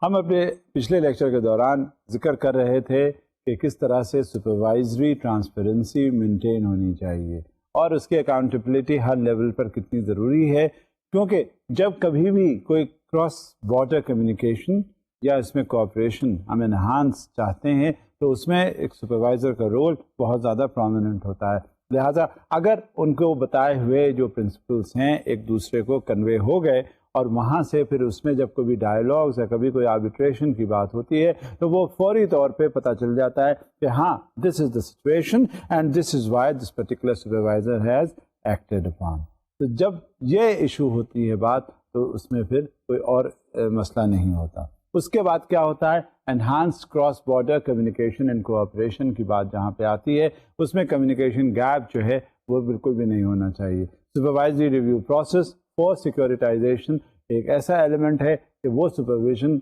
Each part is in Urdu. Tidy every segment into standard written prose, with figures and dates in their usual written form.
ہم اپنے پچھلے لیکچر کے دوران ذکر کر رہے تھے کہ کس طرح سے سپروائزری ٹرانسپیرنسی مینٹین ہونی چاہیے اور اس کی اکاؤنٹیبلٹی ہر لیول پر کتنی ضروری ہے، کیونکہ جب کبھی بھی کوئی کراس بارڈر کمیونیکیشن یا اس میں کوآپریشن ہم انہانس چاہتے ہیں تو اس میں ایک سپروائزر کا رول بہت زیادہ پرومیننٹ ہوتا ہے. لہٰذا اگر ان کو بتائے ہوئے جو پرنسپلس ہیں ایک دوسرے کو کنوے ہو گئے اور وہاں سے پھر اس میں جب کبھی ڈائلاگز یا کبھی کوئی آربیٹریشن کی بات ہوتی ہے تو وہ فوری طور پہ پتہ چل جاتا ہے کہ ہاں this is the situation and this is why this particular supervisor has acted upon. تو جب یہ ایشو ہوتی ہے بات تو اس میں پھر کوئی اور مسئلہ نہیں ہوتا. اس کے بعد کیا ہوتا ہے، enhanced cross border communication and cooperation کی بات جہاں پہ آتی ہے اس میں کمیونیکیشن گیپ جو ہے وہ بالکل بھی نہیں ہونا چاہیے. سپروائزری ریویو پروسیس فور سیکورٹائزیشن ایک ایسا ایلیمنٹ ہے کہ وہ سپرویژن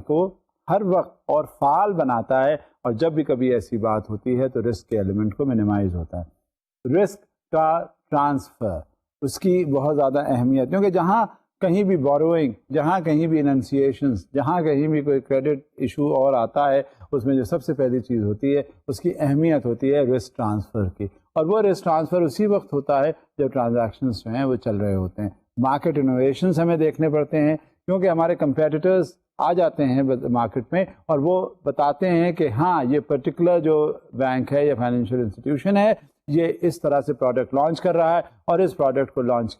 کو ہر وقت اور فعال بناتا ہے، اور جب بھی کبھی ایسی بات ہوتی ہے تو رسک کے ایلیمنٹ کو منیمائز ہوتا ہے. رسک کا ٹرانسفر اس کی بہت زیادہ اہمیت، کیونکہ جہاں کہیں بھی بوروئنگ، جہاں کہیں بھی اننسیشنز، جہاں کہیں بھی کوئی کریڈٹ ایشو اور آتا ہے اس میں جو سب سے پہلی چیز ہوتی ہے اس کی اہمیت ہوتی ہے رسک ٹرانسفر کی، اور وہ رسک ٹرانسفر اسی وقت ہوتا ہے جب ٹرانزیکشنز جو ہیں وہ چل رہے ہوتے ہیں. مارکیٹ انوویشنز ہمیں دیکھنے پڑتے ہیں کیونکہ ہمارے کمپیٹیٹرز آ جاتے ہیں مارکیٹ میں اور وہ بتاتے ہیں کہ ہاں یہ پرٹیکولر جو بینک ہے یا فائنینشیل انسٹیٹیوشن ہے یہ اس طرح سے پروڈکٹ لانچ کر رہا ہے، اور اس پروڈکٹ کو لانچ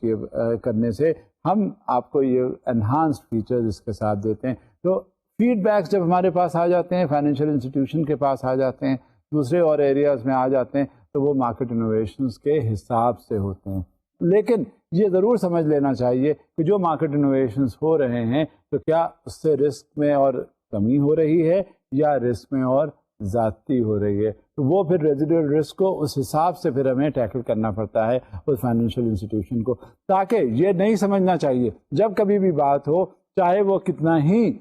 کرنے سے ہم آپ کو یہ انہانسڈ فیچرز اس کے ساتھ دیتے ہیں. تو فیڈ بیکس جب ہمارے پاس آ جاتے ہیں، فائنینشیل انسٹیٹیوشن کے پاس آ جاتے ہیں، دوسرے اور ایریاز میں آ جاتے ہیں، تو وہ مارکیٹ انوویشنز کے حساب سے ہوتے ہیں. لیکن یہ ضرور سمجھ لینا چاہیے کہ جو مارکیٹ انوویشنز ہو رہے ہیں تو کیا اس سے رسک میں اور کمی ہو رہی ہے یا رسک میں اور زیادتی ہو رہی ہے. تو وہ پھر ریزیڈوئل رسک کو اس حساب سے پھر ہمیں ٹیکل کرنا پڑتا ہے اس فائنینشیل انسٹیٹیوشن کو، تاکہ یہ نہیں سمجھنا چاہیے جب کبھی بھی بات ہو، چاہے وہ کتنا ہی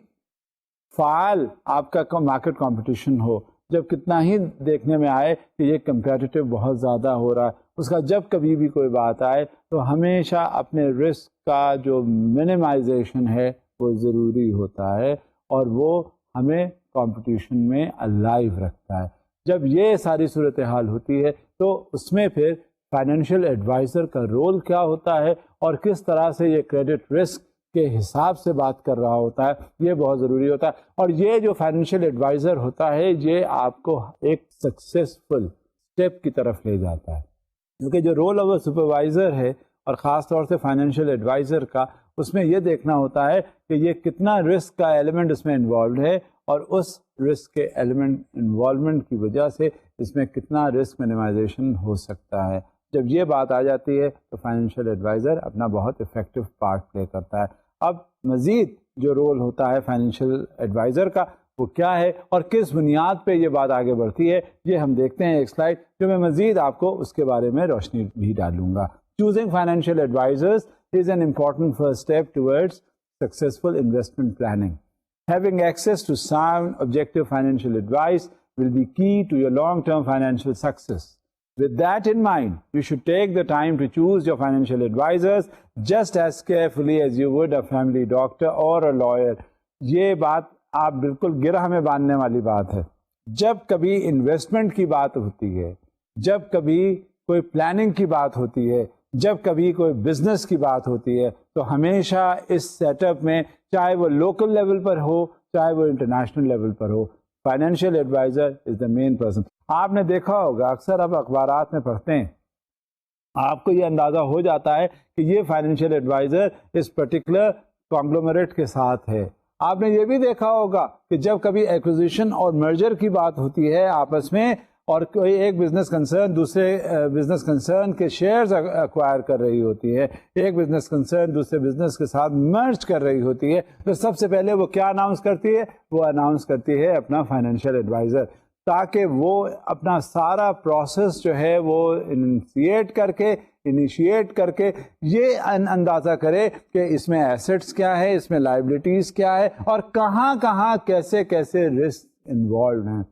فعال آپ کا مارکیٹ کمپٹیشن ہو، جب کتنا ہی دیکھنے میں آئے کہ یہ کمپیٹیٹو بہت زیادہ ہو رہا ہے، اس کا جب کبھی بھی کوئی بات آئے تو ہمیشہ اپنے رسک کا جو منیمائزیشن ہے وہ ضروری ہوتا ہے، اور وہ ہمیں کمپٹیشن میں الائیو رکھتا ہے. جب یہ ساری صورتحال ہوتی ہے تو اس میں پھر فائنینشیل ایڈوائزر کا رول کیا ہوتا ہے اور کس طرح سے یہ کریڈٹ رسک کے حساب سے بات کر رہا ہوتا ہے یہ بہت ضروری ہوتا ہے. اور یہ جو فائنینشیل ایڈوائزر ہوتا ہے یہ آپ کو ایک سکسیسفل اسٹیپ کی طرف لے جاتا ہے، کیونکہ جو رول آف سپروائزر ہے اور خاص طور سے فائنینشیل ایڈوائزر کا، اس میں یہ دیکھنا ہوتا ہے کہ یہ کتنا رسک کا ایلیمنٹ اس میں انوالوڈ ہے، اور اس رسک کے ایلیمنٹ انوالومنٹ کی وجہ سے اس میں کتنا رسک منیمائزیشن ہو سکتا ہے. جب یہ بات آ جاتی ہے تو فائنینشیل ایڈوائزر اپنا بہت افیکٹو پارٹ پلے کرتا ہے. اب مزید جو رول ہوتا ہے فائنینشیل ایڈوائزر کا وہ کیا ہے اور کس بنیاد پہ یہ بات آگے بڑھتی ہے، یہ ہم دیکھتے ہیں ایک سلائڈ جو میں مزید آپ کو اس کے بارے میں روشنی بھی ڈالوں گا. Choosing financial advisers is an important first step towards successful investment planning. Having access to sound, objective financial advice will be key to your long-term financial success. With that in mind, you should take the time to choose your financial advisors just as carefully as you would a family doctor or a lawyer. یہ بات آپ بالکل گرہ میں باندھنے والی بات ہے. جب کبھی انویسٹمنٹ کی بات ہوتی ہے، جب کبھی کوئی پلاننگ کی بات ہوتی ہے، جب کبھی کوئی بزنس کی بات ہوتی ہے تو ہمیشہ اس سیٹ اپ میں چاہے وہ لوکل لیول پر ہو چاہے وہ انٹرنیشنل لیول پر ہو، فائنینشیل ایڈوائزر از دا مین پرسن. آپ نے دیکھا ہوگا اکثر اب اخبارات میں پڑھتے ہیں، آپ کو یہ اندازہ ہو جاتا ہے کہ یہ فائنینشیل ایڈوائزر اس پرٹیکولر کانگلومریٹ کے ساتھ ہے. آپ نے یہ بھی دیکھا ہوگا کہ جب کبھی ایکوزیشن اور مرجر کی بات ہوتی ہے آپس میں، اور کوئی ایک بزنس کنسرن دوسرے بزنس کنسرن کے شیئرز ایکوائر کر رہی ہوتی ہے، ایک بزنس کنسرن دوسرے بزنس کے ساتھ مرج کر رہی ہوتی ہے، تو سب سے پہلے وہ کیا اناؤنس کرتی ہے؟ وہ اناؤنس کرتی ہے اپنا فائنینشیل ایڈوائزر، تاکہ وہ اپنا سارا پروسیس جو ہے وہ انیشیٹ کر کے یہ اندازہ کرے کہ اس میں ایسٹس کیا ہے، اس میں لائبلٹیز کیا ہے، اور کہاں کہاں کیسے کیسے رسک انوالوڈ ہیں.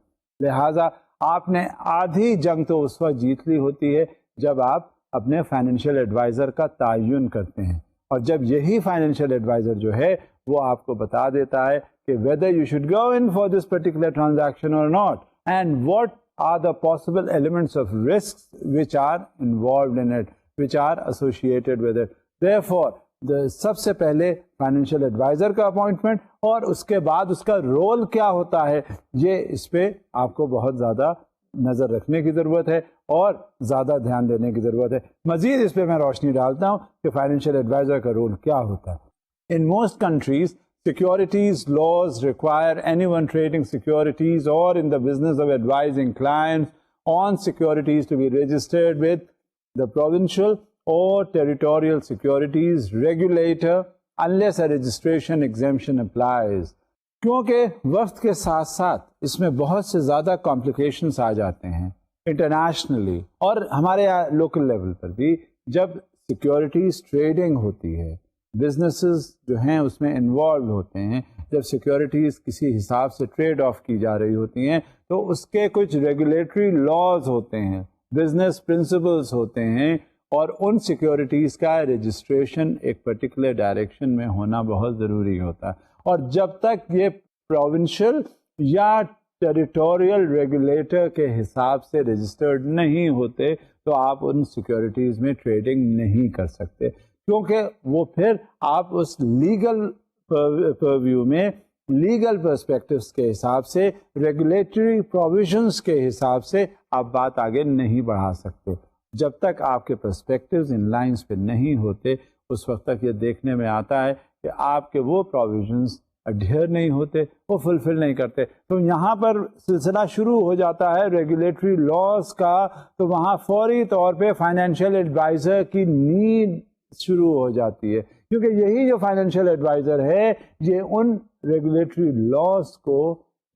لہٰذا آپ نے آدھی جنگ تو اس وقت جیت لی ہوتی ہے جب آپ اپنے فائنینشیل ایڈوائزر کا تعین کرتے ہیں، اور جب یہی فائنینشیل ایڈوائزر جو ہے وہ آپ کو بتا دیتا ہے کہ whether you should go in for this particular transaction or not, and what are the possible elements of risks which are involved in it, which are associated with it. Therefore, سب سے پہلے فائنینشیل ایڈوائزر کا اپوائنٹمنٹ اور اس کے بعد اس کا رول کیا ہوتا ہے، یہ اس پہ آپ کو بہت زیادہ نظر رکھنے کی ضرورت ہے اور زیادہ دھیان دینے کی ضرورت ہے. مزید اس پہ میں روشنی ڈالتا ہوں کہ فائنینشیل ایڈوائزر کا رول کیا ہوتا ہے. In most countries securities laws require anyone trading securities or in the business of advising clients on securities to be registered with the provincial or territorial securities regulator unless a registration exemption applies. کیونکہ وقت کے ساتھ ساتھ اس میں بہت سے زیادہ کمپلیکیشنس آ جاتے ہیں انٹرنیشنلی اور ہمارے لوکل لیول پر بھی. جب سیکیورٹیز ٹریڈنگ ہوتی ہے، بزنسز جو ہیں اس میں انوالو ہوتے ہیں، جب سیکیورٹیز کسی حساب سے ٹریڈ آف کی جا رہی ہوتی ہیں تو اس کے کچھ ریگولیٹری لاز ہوتے ہیں، بزنس پرنسپلز ہوتے ہیں، اور ان سیکیورٹیز کا رجسٹریشن ایک پرٹیکولر ڈائریکشن میں ہونا بہت ضروری ہوتا ہے. اور جب تک یہ پروونشل یا ٹیریٹوریل ریگولیٹر کے حساب سے رجسٹرڈ نہیں ہوتے تو آپ ان سیکیورٹیز میں ٹریڈنگ نہیں کر سکتے، کیونکہ وہ پھر آپ اس لیگل پرویو میں لیگل پرسپیکٹوز کے حساب سے ریگولیٹری پروویژنس کے حساب سے آپ بات آگے نہیں بڑھا سکتے. جب تک آپ کے پرسپیکٹوز ان لائنز پہ نہیں ہوتے اس وقت تک یہ دیکھنے میں آتا ہے کہ آپ کے وہ پروویژنس اڈھیر نہیں ہوتے، وہ فلفل نہیں کرتے. تو یہاں پر سلسلہ شروع ہو جاتا ہے ریگولیٹری لاز کا، تو وہاں فوری طور پہ فائنینشیل ایڈوائزر کی نیڈ شروع ہو جاتی ہے، کیونکہ یہی جو فائنینشیل ایڈوائزر ہے یہ ان ریگولیٹری لاز کو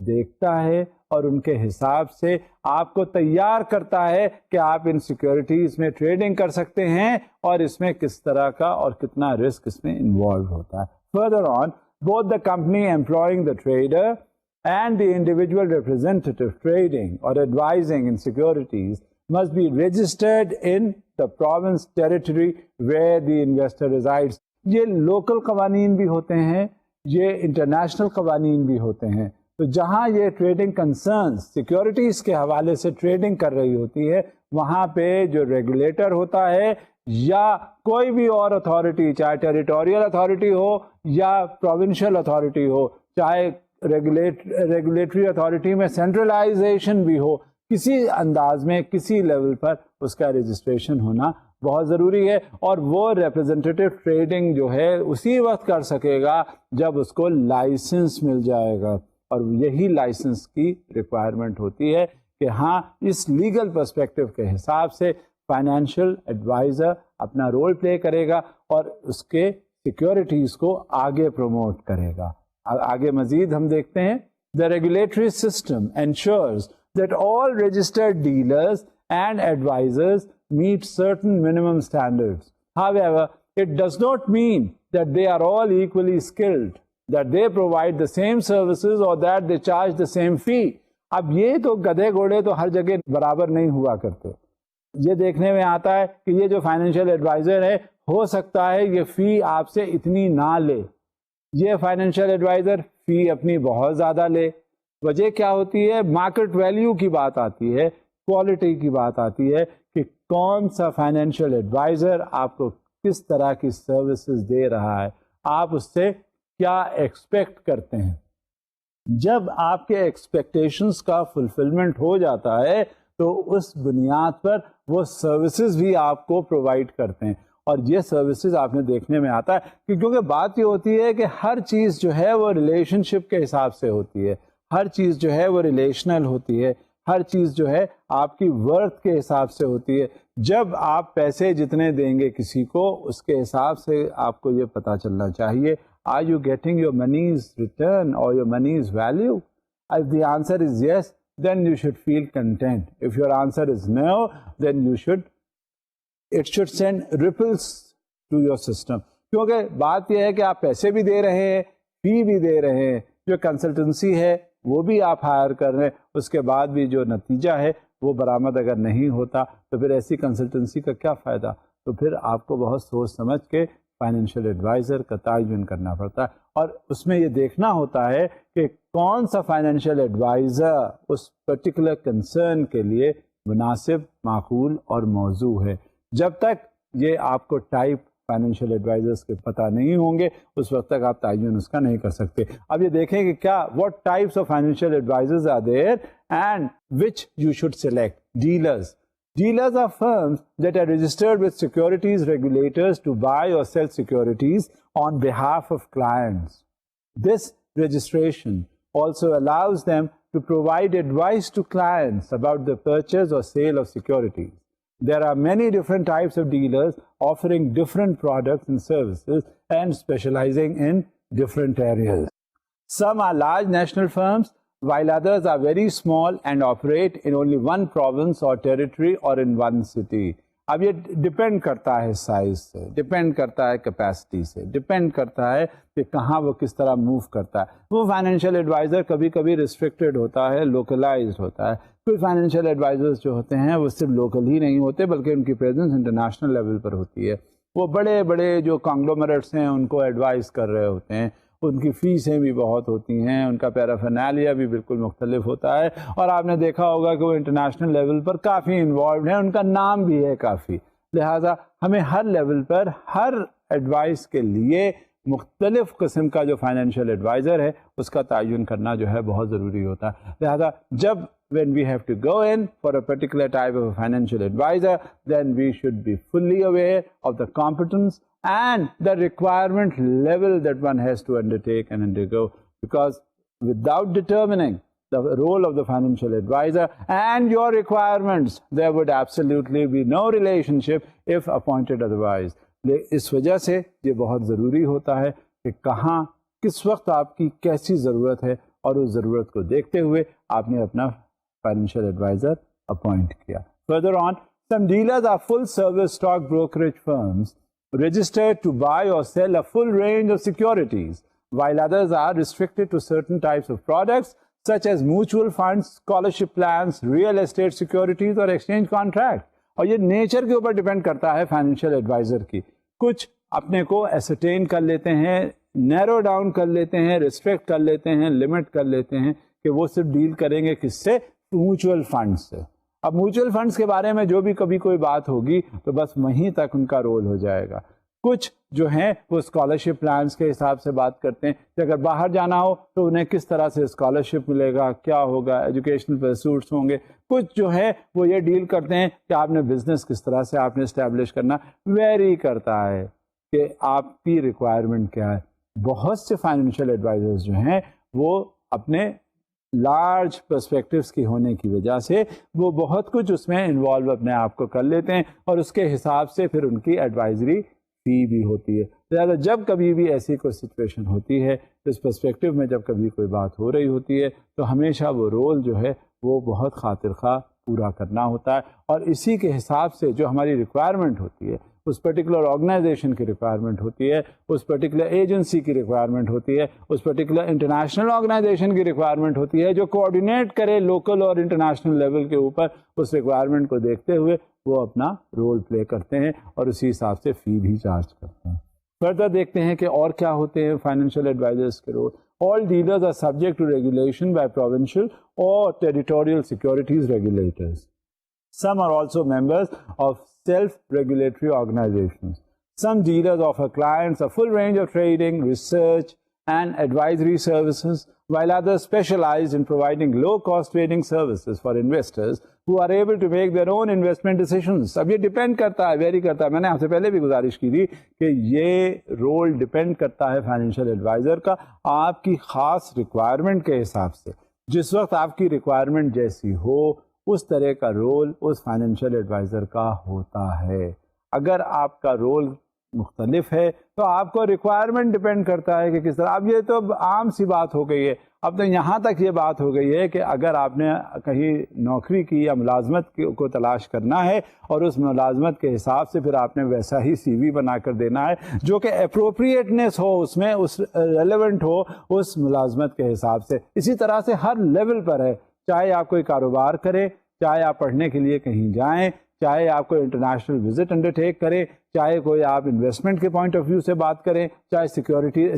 دیکھتا ہے اور ان کے حساب سے آپ کو تیار کرتا ہے کہ آپ ان سیکیورٹیز میں ٹریڈنگ کر سکتے ہیں اور اس میں کس طرح کا اور کتنا رسک اس میں انوالو ہوتا ہے. Further on both the company employing the trader and the individual representative trading or advising in securities must be registered in the province territory where the investor resides. یہ لوکل قوانین بھی ہوتے ہیں، یہ انٹرنیشنل قوانین بھی ہوتے ہیں. تو جہاں یہ ٹریڈنگ کنسرنز سیکیورٹیز کے حوالے سے ٹریڈنگ کر رہی ہوتی ہے وہاں پہ جو ریگولیٹر ہوتا ہے یا کوئی بھی اور اتھارٹی، چاہے ٹیریٹوریل اتھارٹی ہو یا پروونشل اتھارٹی ہو، چاہے ریگولیٹری اتھارٹی میں سینٹرلائزیشن بھی ہو، کسی انداز میں کسی لیول پر اس کا رجسٹریشن ہونا بہت ضروری ہے. اور وہ ریپرزنٹیٹیو ٹریڈنگ جو ہے اسی وقت کر سکے گا جب اس کو لائسنس مل جائے گا، اور یہی لائسنس کی ریکوائرمنٹ ہوتی ہے کہ ہاں اس لیگل پرسپیکٹو کے حساب سے فائنینشیل ایڈوائزر اپنا رول پلے کرے گا اور اس کے سیکیورٹیز کو آگے پروموٹ کرے گا. آگے مزید ہم دیکھتے ہیں the regulatory system ensures that all registered dealers and advisors meet certain minimum standards. However, it does not mean that they are all equally skilled, that they provide the same services or that they charge the same fee. اب یہ تو گدھے گھوڑے تو ہر جگہ برابر نہیں ہوا کرتے. یہ دیکھنے میں آتا ہے کہ یہ جو فائنینشیل ایڈوائزر ہے ہو سکتا ہے یہ فی آپ سے اتنی نہ لے، یہ فائنینشیل ایڈوائزر فی اپنی بہت زیادہ لے. وجہ کیا ہوتی ہے؟ مارکیٹ ویلیو کی بات آتی ہے، کوالٹی کی بات آتی ہے کہ کون سا فائنینشیل ایڈوائزر آپ کو کس طرح کی سروسز دے رہا ہے، آپ اس سے کیا ایکسپیکٹ کرتے ہیں. جب آپ کے ایکسپیکٹیشنز کا فلفلمنٹ ہو جاتا ہے تو اس بنیاد پر وہ سروسز بھی آپ کو پرووائڈ کرتے ہیں. اور یہ سروسز آپ نے دیکھنے میں آتا ہے کہ کیونکہ بات یہ ہوتی ہے کہ ہر چیز جو ہے وہ ریلیشن شپ کے حساب سے ہوتی ہے، ہر چیز جو ہے وہ ریلیشنل ہوتی ہے، ہر چیز جو ہے آپ کی ورتھ کے حساب سے ہوتی ہے. جب آپ پیسے جتنے دیں گے کسی کو اس کے حساب سے آپ کو یہ پتہ چلنا چاہیے are you getting your money's return or your money's value? If the answer is yes, then you should feel content. If your answer is no, then it should send ripples to your system. کیونکہ بات یہ ہے کہ آپ پیسے بھی دے رہے ہیں، فی بھی دے رہے ہیں، جو کنسلٹنسی ہے وہ بھی آپ ہائر کر رہے ہیں، اس کے بعد بھی جو نتیجہ ہے وہ برآمد اگر نہیں ہوتا تو پھر ایسی کنسلٹنسی کا کیا فائدہ. تو پھر آپ کو بہت سوچ سمجھ کے فائنینشیل ایڈوائزر کا تعین کرنا پڑتا ہے، اور اس میں یہ دیکھنا ہوتا ہے کہ کون سا فائنینشیل ایڈوائزر اس پرٹیکولر کنسرن کے لیے مناسب، معقول اور موزوں ہے. جب تک یہ آپ کو ٹائپ فائنینشیل ایڈوائزرس کے پتہ نہیں ہوں گے اس وقت تک آپ تعین اس کا نہیں کر سکتے. اب یہ دیکھیں کہ کیا what types of financial advisors are there and which you should select. Dealers are firms that are registered with securities regulators to buy or sell securities on behalf of clients. This registration also allows them to provide advice to clients about the purchase or sale of securities. There are many different types of dealers offering different products and services and specializing in different areas. Some are large national firms, while others are very small and operate in only one province or territory or in one city. اب یہ ڈپینڈ کرتا ہے سائز سے، ڈپینڈ کرتا ہے کیپیسٹی سے، ڈپینڈ کرتا ہے کہ کہاں وہ کس طرح موو کرتا ہے. وہ فائنینشیل ایڈوائزر کبھی کبھی ریسٹرکٹیڈ ہوتا ہے، لوکلائزڈ ہوتا ہے. کوئی فائنینشیل ایڈوائزرز جو ہوتے ہیں وہ صرف لوکل ہی نہیں ہوتے بلکہ ان کی پریزنس انٹرنیشنل لیول پر ہوتی ہے. وہ بڑے بڑے جو کانگلومریٹس ہیں ان کو ایڈوائز کر رہے ہوتے ہیں، ان کی فیسیں بھی بہت ہوتی ہیں، ان کا پیرافینالیا بھی بالکل مختلف ہوتا ہے، اور آپ نے دیکھا ہوگا کہ وہ انٹرنیشنل لیول پر کافی انوالوڈ ہیں، ان کا نام بھی ہے کافی. لہٰذا ہمیں ہر لیول پر ہر ایڈوائس کے لیے مختلف قسم کا جو فائنینشیل ایڈوائزر ہے اس کا تعین کرنا جو ہے بہت ضروری ہوتا ہے. لہٰذا جب when we have to go in for a particular type of a financial advisor, then we should be fully aware of the competence and the requirement level that one has to undertake and undergo, because without determining the role of the financial advisor and your requirements, there would absolutely be no relationship if appointed otherwise. اس وجہ سے یہ بہت ضروری ہوتا ہے کہ کہاں کس وقت آپ کی کیسی ضرورت ہے، اور اس ضرورت کو دیکھتے ہوئے آپ نے اپنا فائنینشیل ایڈوائزر اپوائنٹ کیا. Further on, some dealers are full service stock brokerage firms registered to buy or sell a full range of securities, while others are restricted to certain types of products such as mutual funds, scholarship plans, real estate securities اور exchange contracts. اور یہ نیچر کے اوپر ڈیپینڈ کرتا ہے فائنینشیل ایڈوائزر کی. کچھ اپنے کو ایسرٹین کر لیتے ہیں، نیرو ڈاؤن کر لیتے ہیں، ریسٹرکٹ کر لیتے ہیں، لمٹ کر لیتے ہیں کہ وہ صرف ڈیل کریں گے کس سے؟ میوچل فنڈ سے. اب میوچل فنڈس کے بارے میں جو بھی کبھی کوئی بات ہوگی تو بس وہیں تک ان کا رول ہو جائے گا. کچھ جو ہیں وہ اسکالرشپ پلانس کے حساب سے بات کرتے ہیں کہ اگر باہر جانا ہو تو انہیں کس طرح سے اسکالرشپ ملے گا، کیا ہوگا، ایجوکیشنل پرسوٹس ہوں گے. کچھ جو ہے وہ یہ ڈیل کرتے ہیں کہ آپ نے بزنس کس طرح سے آپ نے اسٹیبلش کرنا. ویری کرتا ہے کہ آپ کی ریکوائرمنٹ کیا ہے. بہت سے فائنینشیل ایڈوائزرز جو ہیں وہ اپنے لارج پرسپیکٹوس کی ہونے کی وجہ سے وہ بہت کچھ اس میں انوالو اپنے آپ کو کر لیتے ہیں، اور اس کے حساب سے پھر ان کی ایڈوائزری فی بھی ہوتی ہے. لہٰذا جب کبھی بھی ایسی کوئی سچویشن ہوتی ہے، اس پرسپیکٹو میں جب کبھی کوئی بات ہو رہی ہوتی ہے تو ہمیشہ وہ رول جو ہے وہ بہت خاطر خواہ پورا کرنا ہوتا ہے، اور اسی کے حساب سے جو ہماری ریکوائرمنٹ ہوتی ہے، اس پرٹیکولر آرگنائزیشن کی ریکوائرمنٹ ہوتی ہے، اس پرٹیکولر ایجنسی کی ریکوائرمنٹ ہوتی ہے، اس پرٹیکولر انٹرنیشنل آرگنائزیشن کی ریکوائرمنٹ ہوتی ہے جو کوآرڈینیٹ کرے لوکل اور انٹرنیشنل لیول کے اوپر. اس ریکوائرمنٹ کو دیکھتے ہوئے وہ اپنا رول پلے کرتے ہیں اور اسی حساب سے فی بھی چارج کرتے ہیں. فردر دیکھتے ہیں کہ اور کیا ہوتے ہیں فائنینشیل ایڈوائزرس کے role. All dealers are subject to regulation by provincial or territorial securities regulators. Some are also members of self-regulatory organizations. Some dealers offer clients a full range of trading, research, and advisory services, while others specialize in providing low-cost trading services for investors who are able to make their own investment decisions. اب یہ ڈیپینڈ کرتا ہے، ویری کرتا ہے. میں نے آپ سے پہلے بھی گزارش کی تھی کہ یہ رول ڈیپینڈ کرتا ہے فائنینشیل ایڈوائزر کا آپ کی خاص ریکوائرمنٹ کے حساب سے. جس وقت آپ کی ریکوائرمنٹ جیسی ہو اس طرح کا رول اس فائنینشیل ایڈوائزر کا ہوتا ہے. اگر آپ کا رول مختلف ہے تو آپ کو ریکوائرمنٹ ڈپینڈ کرتا ہے کہ کس طرح. اب یہ تو عام سی بات ہو گئی ہے. اب تو یہاں تک یہ بات ہو گئی ہے کہ اگر آپ نے کہیں نوکری کی یا ملازمت کو تلاش کرنا ہے اور اس ملازمت کے حساب سے پھر آپ نے ویسا ہی سی وی بنا کر دینا ہے جو کہ اپروپریٹنیس ہو، اس میں اس ریلیونٹ ہو اس ملازمت کے حساب سے. اسی طرح سے ہر لیول پر ہے، چاہے آپ کوئی کاروبار کریں، چاہے آپ پڑھنے کے لیے کہیں جائیں، چاہے آپ کوئی انٹرنیشنل وزٹ انڈر ٹیک کریں, چاہے کوئی آپ انویسٹمنٹ کے پوائنٹ آف ویو سے بات کریں, چاہے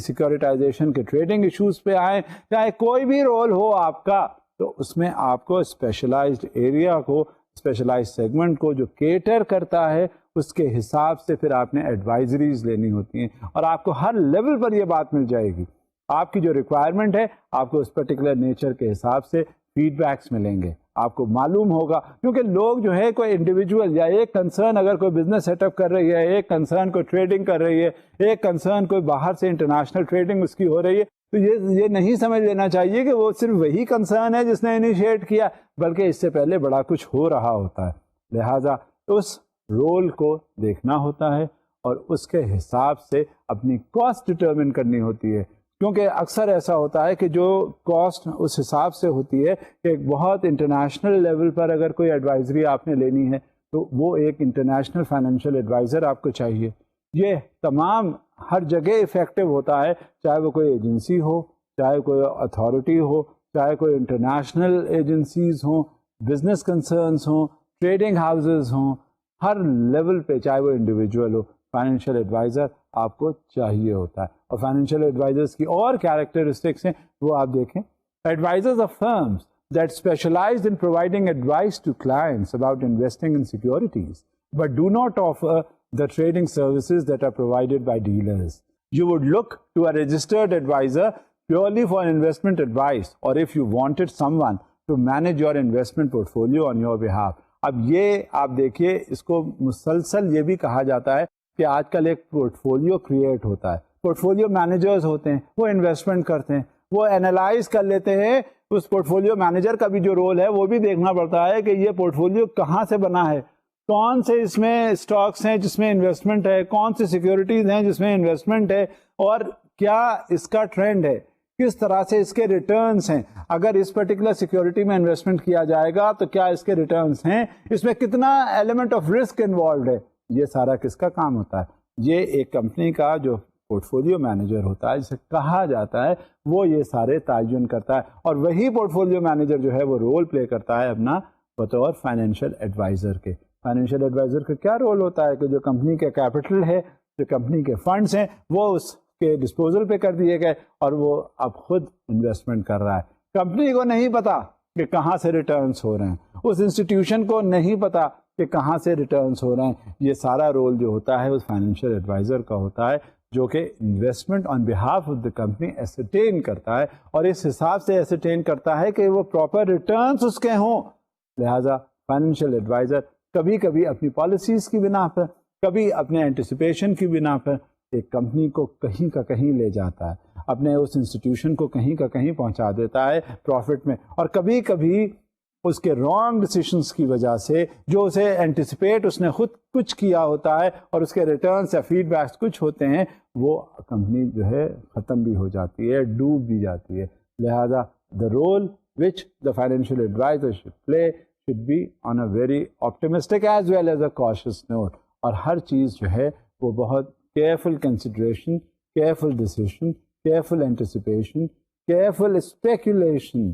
سیکورٹائزیشن کے ٹریڈنگ ایشوز پہ آئیں, چاہے کوئی بھی رول ہو آپ کا, تو اس میں آپ کو اسپیشلائزڈ ایریا کو, اسپیشلائزڈ سیگمنٹ کو جو کیٹر کرتا ہے, اس کے حساب سے پھر آپ نے ایڈوائزریز لینی ہوتی ہیں, اور آپ کو ہر لیول پر یہ بات مل جائے گی. آپ کی جو ریکوائرمنٹ ہے آپ کو اس پرٹیکولر نیچر کے حساب سے فیڈ بیکس ملیں گے, آپ کو معلوم ہوگا, کیونکہ لوگ جو ہے کوئی انڈیویجول یا ایک کنسرن اگر کوئی بزنس سیٹ اپ کر رہی ہے, ایک کنسرن کوئی ٹریڈنگ کر رہی ہے, ایک کنسرن کوئی باہر سے انٹرنیشنل ٹریڈنگ اس کی ہو رہی ہے, تو یہ نہیں سمجھ لینا چاہیے کہ وہ صرف وہی کنسرن ہے جس نے انیشیٹ کیا, بلکہ اس سے پہلے بڑا کچھ ہو رہا ہوتا ہے. لہٰذا اس رول کو دیکھنا ہوتا ہے اور اس کے حساب سے اپنی کاسٹ ڈٹرمن کرنی ہوتی ہے, کیونکہ اکثر ایسا ہوتا ہے کہ جو کاسٹ اس حساب سے ہوتی ہے کہ ایک بہت انٹرنیشنل لیول پر اگر کوئی ایڈوائزری آپ نے لینی ہے تو وہ ایک انٹرنیشنل فائنینشیل ایڈوائزر آپ کو چاہیے. یہ تمام ہر جگہ افیکٹو ہوتا ہے, چاہے وہ کوئی ایجنسی ہو, چاہے کوئی اتھارٹی ہو, چاہے کوئی انٹرنیشنل ایجنسیز ہوں, بزنس کنسرنس ہوں, ٹریڈنگ ہاؤسز ہوں, ہر لیول پہ چاہے وہ انڈیویجول ہو, فائنینشیل ایڈوائزر آپ کو چاہیے ہوتا ہے. اور فائنینشیل ایڈوائزرس کی اور کیریکٹرسٹکس ہیں وہ آپ دیکھیں. Advisers of firms that specialize in providing advice to clients about investing in securities, but do not offer the trading services that are provided by dealers. You would look to a registered advisor purely for investment advice, or if you wanted someone to manage your investment portfolio on your behalf. اب یہ آپ دیکھیے, اس کو مسلسل یہ بھی کہا جاتا ہے کہ آج کل ایک پورٹفولیو کریٹ ہوتا ہے, پورٹفولیو مینیجرز ہوتے ہیں, وہ انویسٹمنٹ کرتے ہیں, وہ اینالائز کر لیتے ہیں. اس پورٹفولیو مینیجر کا بھی جو رول ہے وہ بھی دیکھنا پڑتا ہے کہ یہ پورٹفولیو کہاں سے بنا ہے, کون سے اس میں اسٹاکس ہیں جس میں انویسٹمنٹ ہے, کون سی سیکیورٹیز ہیں جس میں انویسٹمنٹ ہے, اور کیا اس کا ٹرینڈ ہے, کس طرح سے اس کے ریٹرنز ہیں. اگر اس پرٹیکولر سیکیورٹی میں انویسٹمنٹ کیا جائے گا تو کیا اس کے ریٹرنز ہیں, اس میں کتنا ایلیمنٹ آف رسک انوالوڈ ہے. یہ سارا کس کا کام ہوتا ہے؟ یہ ایک کمپنی کا جو پورٹفولیو مینیجر ہوتا ہے جسے کہا جاتا ہے, وہ یہ سارے تعین کرتا ہے, اور وہی پورٹفولیو مینیجر جو ہے وہ رول پلے کرتا ہے اپنا بطور فائنینشیل ایڈوائزر کے. فائنینشیل ایڈوائزر کا کیا رول ہوتا ہے کہ جو کمپنی کے کیپٹل ہے, جو کمپنی کے فنڈز ہیں, وہ اس کے ڈسپوزل پہ کر دیے گئے اور وہ اب خود انویسٹمنٹ کر رہا ہے. کمپنی کو نہیں پتا کہ کہاں سے ریٹرنز ہو رہے ہیں, اس انسٹیٹیوشن کو نہیں پتا کہ کہاں سے ریٹرنز ہو رہے ہیں. یہ سارا رول جو ہوتا ہے وہ فائنینشیل ایڈوائزر کا ہوتا ہے, جو کہ investment on behalf of the company ascertain کرتا ہے, اور اس حساب سے ایسرٹین کرتا ہے کہ وہ پراپر ریٹرنز اس کے ہوں. لہٰذا فائنینشیل ایڈوائزر کبھی کبھی اپنی پالیسیز کی بنا پر, کبھی اپنے اینٹیسپیشن کی بنا پر ایک کمپنی کو کہیں کا کہیں لے جاتا ہے, اپنے اس انسٹیٹیوشن کو کہیں کا کہیں پہنچا دیتا ہے پروفٹ میں, اور کبھی کبھی اس کے رانگ ڈیسیشنس کی وجہ سے جو اسے اینٹیسپیٹ اس نے خود کچھ کیا ہوتا ہے اور اس کے ریٹرنس یا فیڈ بیکس کچھ ہوتے ہیں, وہ کمپنی جو ہے ختم بھی ہو جاتی ہے, ڈوب بھی جاتی ہے. لہذا the role which the financial advisor should play should be on a very optimistic as well as a cautious note. اور ہر چیز جو ہے وہ بہت careful consideration, careful decision, careful anticipation, careful speculation,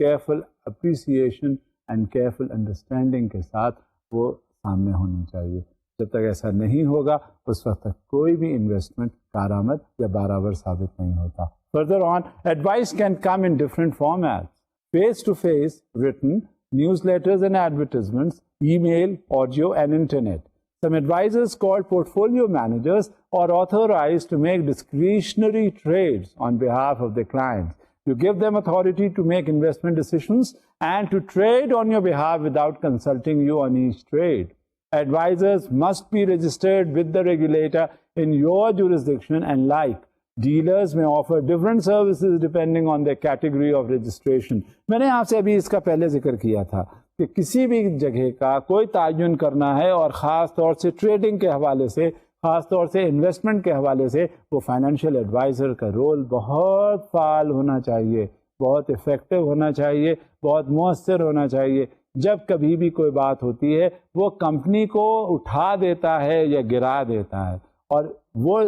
careful appreciation and careful understanding کے ساتھ وہ سامنے ہونی چاہیے. جب تک ایسا نہیں ہوگا اس وقت تک کوئی بھی انویسٹمنٹ کارآمد یا برابر ثابت نہیں ہوتا. Further on, advice can come in different formats: face-to-face, written, newsletters and advertisements, email, audio and internet. Some advisors called portfolio managers are authorized to make discretionary trades on behalf of their clients. You give them authority to make investment decisions and to trade on your behalf without consulting you on each trade. Advisors must be registered with the regulator in your jurisdiction, and like dealers may offer different services depending on their category of registration. میں نے آپ سے ابھی اس کا پہلے ذکر کیا تھا کہ کسی بھی جگہ کا کوئی تعین کرنا ہے, اور خاص طور سے ٹریڈنگ کے حوالے سے, خاص طور سے انویسٹمنٹ کے حوالے سے, وہ فائنینشیل ایڈوائزر کا رول بہت فعال ہونا چاہیے, بہت افیکٹو ہونا چاہیے, بہت مؤثر ہونا چاہیے. جب کبھی بھی کوئی بات ہوتی ہے وہ کمپنی کو اٹھا دیتا ہے یا گرا دیتا ہے, اور وہ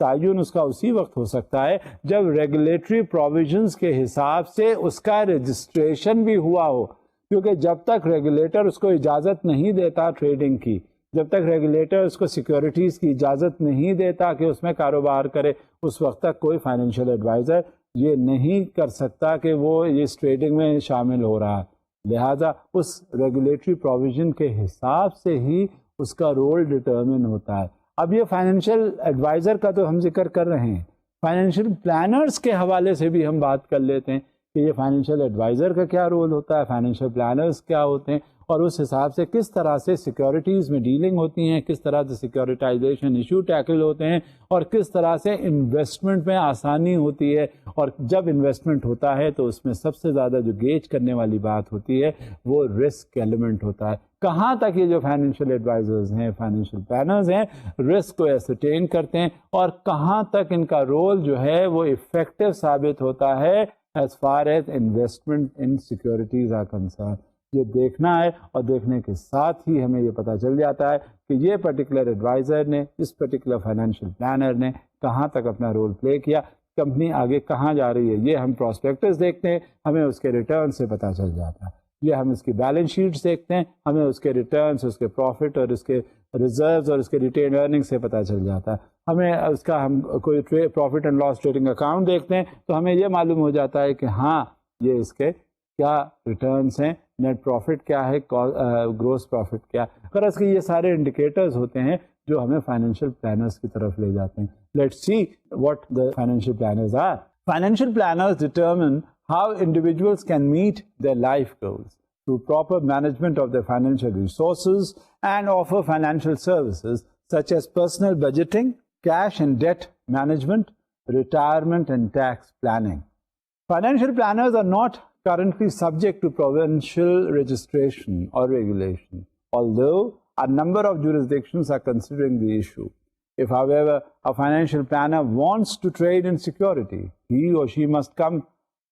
تعین اس کا اسی وقت ہو سکتا ہے جب ریگولیٹری پروویژنس کے حساب سے اس کا رجسٹریشن بھی ہوا ہو. کیونکہ جب تک ریگولیٹر اس کو اجازت نہیں دیتا ٹریڈنگ کی، جب تک ریگولیٹر اس کو سیکیورٹیز کی اجازت نہیں دیتا کہ اس میں کاروبار کرے، اس وقت تک کوئی فائنینشیل ایڈوائزر یہ نہیں کر سکتا کہ وہ اس ٹریڈنگ میں شامل ہو رہا ہے. لہٰذا اس ریگولیٹری پروویژن کے حساب سے ہی اس کا رول ڈٹرمن ہوتا ہے. اب یہ فائنینشیل ایڈوائزر کا تو ہم ذکر کر رہے ہیں، فائنینشیل پلانرز کے حوالے سے بھی ہم بات کر لیتے ہیں کہ یہ فائنینشیل ایڈوائزر کا کیا رول ہوتا ہے، فائنینشیل پلانرز کیا ہوتے ہیں، اور اس حساب سے کس طرح سے سیکیورٹیز میں ڈیلنگ ہوتی ہیں، کس طرح سے سیکیورٹائزیشن ایشو ٹیکل ہوتے ہیں، اور کس طرح سے انویسٹمنٹ میں آسانی ہوتی ہے. اور جب انویسٹمنٹ ہوتا ہے تو اس میں سب سے زیادہ جو گیج کرنے والی بات ہوتی ہے وہ رسک ایلیمنٹ ہوتا ہے. کہاں تک یہ جو فائنینشیل ایڈوائزرز ہیں، فائنینشیل پلانرز ہیں، رسک کو ایسرٹین کرتے ہیں، اور کہاں تک ان کا رول جو ہے وہ افیکٹو ثابت ہوتا ہے as far as investment in securities are concerned. یہ دیکھنا ہے، اور دیکھنے کے ساتھ ہی ہمیں یہ پتہ چل جاتا ہے کہ یہ پرٹیکولر ایڈوائزر نے، اس پرٹیکولر فائنینشیل پلانر نے کہاں تک اپنا رول پلے کیا، کمپنی آگے کہاں جا رہی ہے. یہ ہم پراسپیکٹس دیکھتے ہیں، ہمیں اس کے ریٹرن سے پتہ چل جاتا ہے. یہ ہم اس کی بیلنس شیٹس دیکھتے ہیں، ہمیں اس کے ریٹرنس، اس کے پروفٹ اور اس کے ریزروز اور اس کے ریٹین ارننگ سے پتہ چل جاتا ہے. ہمیں اس کا ہم کوئی profit and loss trading account دیکھتے ہیں تو ہمیں یہ معلوم ہو جاتا ہے کہ ہاں یہ اس کے کیا ریٹرنس ہیں، نیٹ پروفٹ کیا ہے، گروس پروفٹ کیا. غرض کہ یہ سارے انڈیکیٹرز ہوتے ہیں جو ہمیں فائنینشیل پلانرز کی طرف لے جاتے ہیں. Let's see what the financial planners are. Financial planners determine how individuals can meet their life goals through proper management of their financial resources and offer financial services such as personal budgeting, cash and debt management, retirement and tax planning. Financial planners are not currently subject to provincial registration or regulation, although a number of jurisdictions are considering the issue. If, however, a financial planner wants to trade in security, he or she must come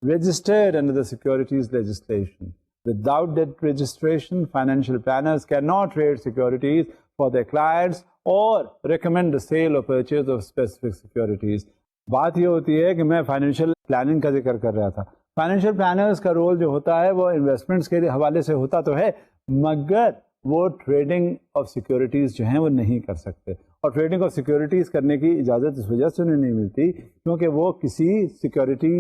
registered under the securities legislation. Without that registration, financial planners cannot trade securities for their clients or recommend the sale or purchase of specific securities. بات یہ ہوتی ہے کہ میں فائنینشیل پلاننگ کا ذکر کر رہا تھا. فائنینشیل پلانرز کا رول جو ہوتا ہے وہ انویسٹمنٹس کے حوالے سے ہوتا تو ہے، مگر وہ ٹریڈنگ آف سیکیورٹیز جو ہیں وہ نہیں کر سکتے. اور ٹریڈنگ آف سیکیورٹیز کرنے کی اجازت اس وجہ سے انہیں نہیں ملتی کیونکہ وہ کسی سیکیورٹی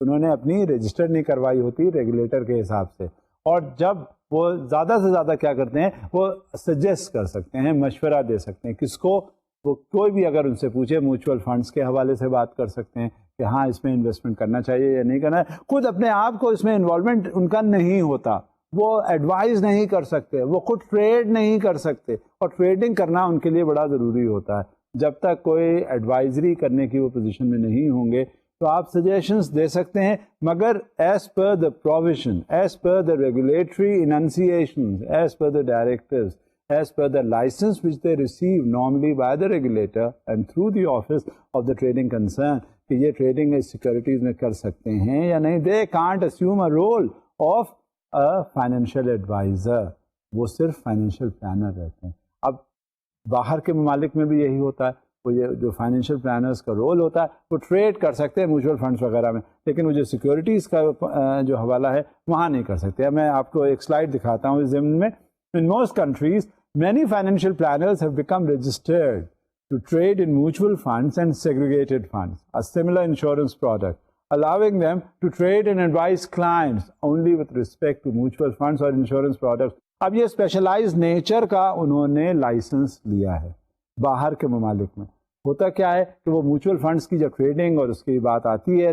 انہوں نے اپنی رجسٹر نہیں کروائی ہوتی ریگولیٹر کے حساب سے. اور جب وہ زیادہ سے زیادہ کیا کرتے ہیں، وہ سجیسٹ کر سکتے ہیں، مشورہ دے سکتے ہیں. کس کو؟ وہ کوئی بھی اگر ان سے پوچھے میوچول فنڈس کے حوالے سے بات کر سکتے ہیں کہ ہاں اس میں انویسٹمنٹ کرنا چاہیے یا نہیں کرنا ہے. خود اپنے آپ کو اس میں انوالومنٹ ان کا نہیں ہوتا، وہ ایڈوائز نہیں کر سکتے، وہ خود ٹریڈ نہیں کر سکتے، اور ٹریڈنگ کرنا ان کے لیے بڑا ضروری ہوتا ہے. جب تک کوئی ایڈوائزری کرنے کی وہ پوزیشن میں نہیں ہوں گے تو آپ سجیشنز دے سکتے ہیں، مگر as per the provision, as per the regulatory enunciations, as per the directives, as per the license which they receive normally by the regulator and through the office of the trading concern کہ یہ ٹریڈنگ سیکورٹیز میں کر سکتے ہیں یا نہیں. they can't assume a role of a financial advisor. وہ صرف فائنینشیل پلانر رہتے ہیں. اب باہر کے ممالک میں بھی یہی ہوتا ہے، وہ یہ جو فائنینشیل پلانرز کا رول ہوتا ہے وہ ٹریڈ کر سکتے ہیں میوچل فنڈس وغیرہ میں، لیکن وہ جو سیکورٹیز کا جو حوالہ ہے وہاں نہیں کر سکتے. میں آپ کو ایک سلائڈ دکھاتا ہوں اس ضمن میں. in most countries many financial planners have become registered to trade in mutual funds and segregated funds, a similar insurance product, allowing them to trade and advise clients only with respect to mutual funds or insurance products. اب یہ اسپیشلائز نیچر کا انہوں نے لائسنس لیا ہے. باہر کے ممالک میں ہوتا کیا ہے کہ وہ میوچل فنڈس کی جب ٹریڈنگ اور اس کی بات آتی ہے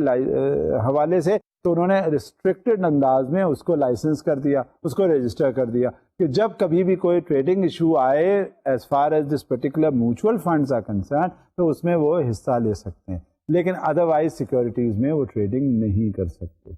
حوالے سے تو انہوں نے ریسٹرکٹڈ انداز میں اس کو لائسنس کر دیا، اس کو رجسٹر کر دیا کہ جب کبھی بھی کوئی ٹریڈنگ ایشو آئے as far as this particular mutual funds are concerned تو اس میں وہ حصہ لے سکتے ہیں، لیکن ادروائز سیکورٹیز میں وہ ٹریڈنگ نہیں کر سکتے.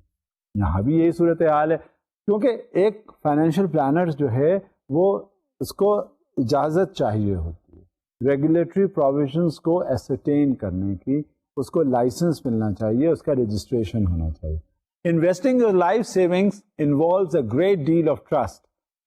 یہاں بھی یہی صورتحال ہے کیونکہ ایک فائنینشیل پلانر جو ہے وہ اس کو اجازت چاہیے ہوتی ہے ریگولیٹری پروویژنس کو ایسرٹین کرنے کی، اس کو لائسنس ملنا چاہیے، اس کا رجسٹریشن ہونا چاہیے. Investing your life savings involves a great deal of trust.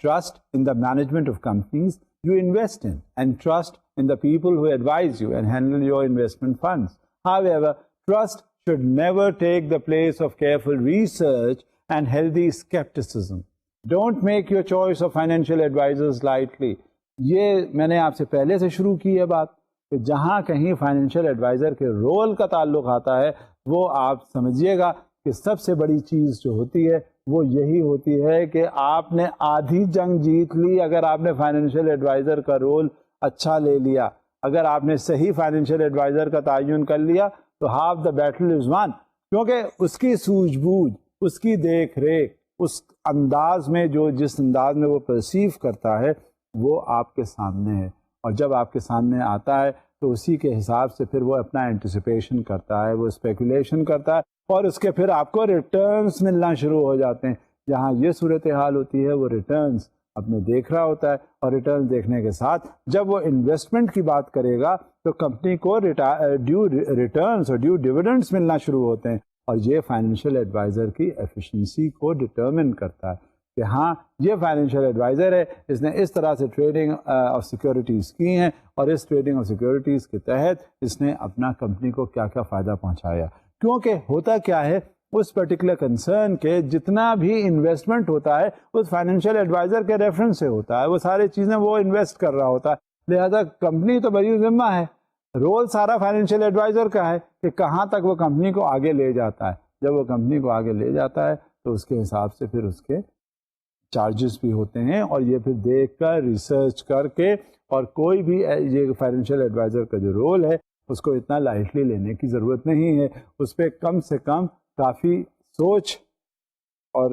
Trust in the management of companies you invest in and trust in the people who advise you and handle your investment funds. However, trust should never take the place of careful research and healthy skepticism. Don't make your choice of financial advisers lightly. یہ میں نے آپ سے پہلے سے شروع کی ہے بات کہ جہاں کہیں فائنینشیل ایڈوائزر کے رول کا تعلق آتا ہے وہ آپ سمجھیے گا کہ سب سے بڑی چیز جو ہوتی ہے وہ یہی ہوتی ہے کہ آپ نے آدھی جنگ جیت لی اگر آپ نے فائنینشیل ایڈوائزر کا رول اچھا لے لیا. اگر آپ نے صحیح فائنینشیل ایڈوائزر کا تعین کر لیا تو half the battle is one, کیونکہ اس کی سوجھ بوجھ, اس کی دیکھ ریکھ, اس انداز میں جس انداز میں وہ پرسیو کرتا ہے وہ آپ کے سامنے ہے, اور جب آپ کے سامنے آتا ہے تو اسی کے حساب سے پھر وہ اپنا اینٹیسپیشن کرتا ہے, وہ اسپیکولیشن کرتا ہے, اور اس کے پھر آپ کو ریٹرنز ملنا شروع ہو جاتے ہیں. جہاں یہ صورتحال ہوتی ہے وہ ریٹرنز اپنے دیکھ رہا ہوتا ہے, اور ریٹرنز دیکھنے کے ساتھ جب وہ انویسٹمنٹ کی بات کرے گا تو کمپنی کو ڈیو ریٹرنز اور ڈیو ڈیویڈنڈس ملنا شروع ہوتے ہیں, اور یہ فائنینشیل ایڈوائزر کی ایفیشنسی کو ڈٹرمن کرتا ہے کہ ہاں یہ فائنینشیل ایڈوائزر ہے, اس نے اس طرح سے ٹریڈنگ آف سیکیورٹیز کی ہیں, اور اس ٹریڈنگ آف سیکیورٹیز کے تحت اس نے اپنا کمپنی کو کیا کیا فائدہ پہنچایا. کیونکہ ہوتا کیا ہے, اس پرٹیکولر کنسرن کے جتنا بھی انویسٹمنٹ ہوتا ہے اس فائنینشیل ایڈوائزر کے ریفرنس سے ہوتا ہے, وہ ساری چیزیں وہ انویسٹ کر رہا ہوتا ہے, لہذا کمپنی تو بری ذمہ ہے, رول سارا فائنینشیل ایڈوائزر کا ہے کہ کہاں تک وہ کمپنی کو آگے لے جاتا ہے. جب وہ کمپنی کو آگے لے جاتا ہے تو اس کے حساب سے پھر اس کے چارجز بھی ہوتے ہیں, اور یہ پھر دیکھ کر ریسرچ کر کے, اور کوئی بھی یہ فائنینشیل ایڈوائزر کا جو رول ہے اس کو اتنا لائٹلی لینے کی ضرورت نہیں ہے, اس پہ کم سے کم کافی سوچ اور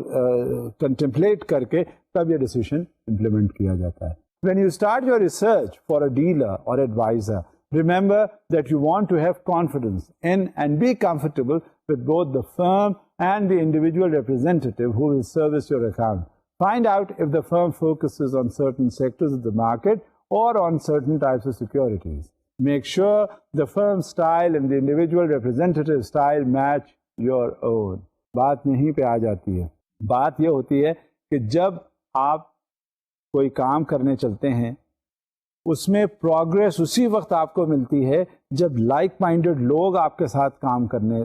کنٹمپلیٹ کر کے تب یہ ڈیسیشن امپلیمنٹ کیا جاتا ہے. When you start your research for a dealer or advisor, remember that you want to have confidence in and be comfortable with both the firm and the individual representative who will service your account. Find out if the firm focuses on certain sectors of the market or on certain types of securities. Make sure the firm style and the individual representative style match your own. بات یہیں پہ آ جاتی ہے. بات یہ ہوتی ہے کہ جب آپ کوئی کام کرنے چلتے ہیں اس میں پروگریس اسی وقت آپ کو ملتی ہے جب لائک مائنڈڈ لوگ آپ کے ساتھ کام کرنے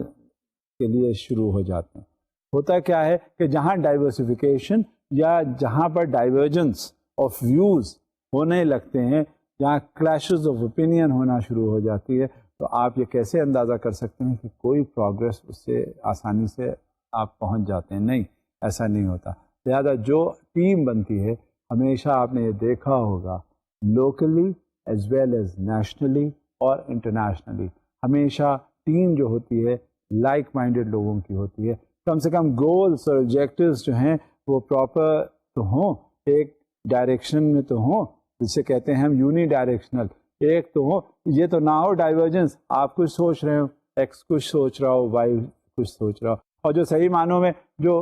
کے لیے شروع ہو جاتے ہیں. ہوتا کیا ہے کہ جہاں ڈائیورسفیکیشن یا جہاں پر ڈائیورجنس آف ویوز ہونے لگتے ہیں, جہاں کلیشز آف اوپینین ہونا شروع ہو جاتی ہے, تو آپ یہ کیسے اندازہ کر سکتے ہیں کہ کوئی پروگریس اس سے آسانی سے آپ پہنچ جاتے ہیں؟ نہیں, ایسا نہیں ہوتا. لہذا جو ٹیم بنتی ہے ہمیشہ آپ نے یہ دیکھا ہوگا locally as well as nationally اور انٹرنیشنلی, ہمیشہ ٹیم جو ہوتی ہے لائک مائنڈڈ لوگوں کی ہوتی ہے. کم سے کم گولس اور آبجیکٹیوز جو ہیں وہ پراپر تو ہوں, ایک ڈائریکشن میں تو ہوں, جسے کہتے ہیں ہم یونی ڈائریکشنل, ایک تو ہو, یہ تو نہ ہو ڈائیورجنس, آپ کچھ سوچ رہے ہو, ایکس کچھ سوچ رہا ہو, وائی کچھ سوچ رہا ہو, اور جو صحیح معنوں میں جو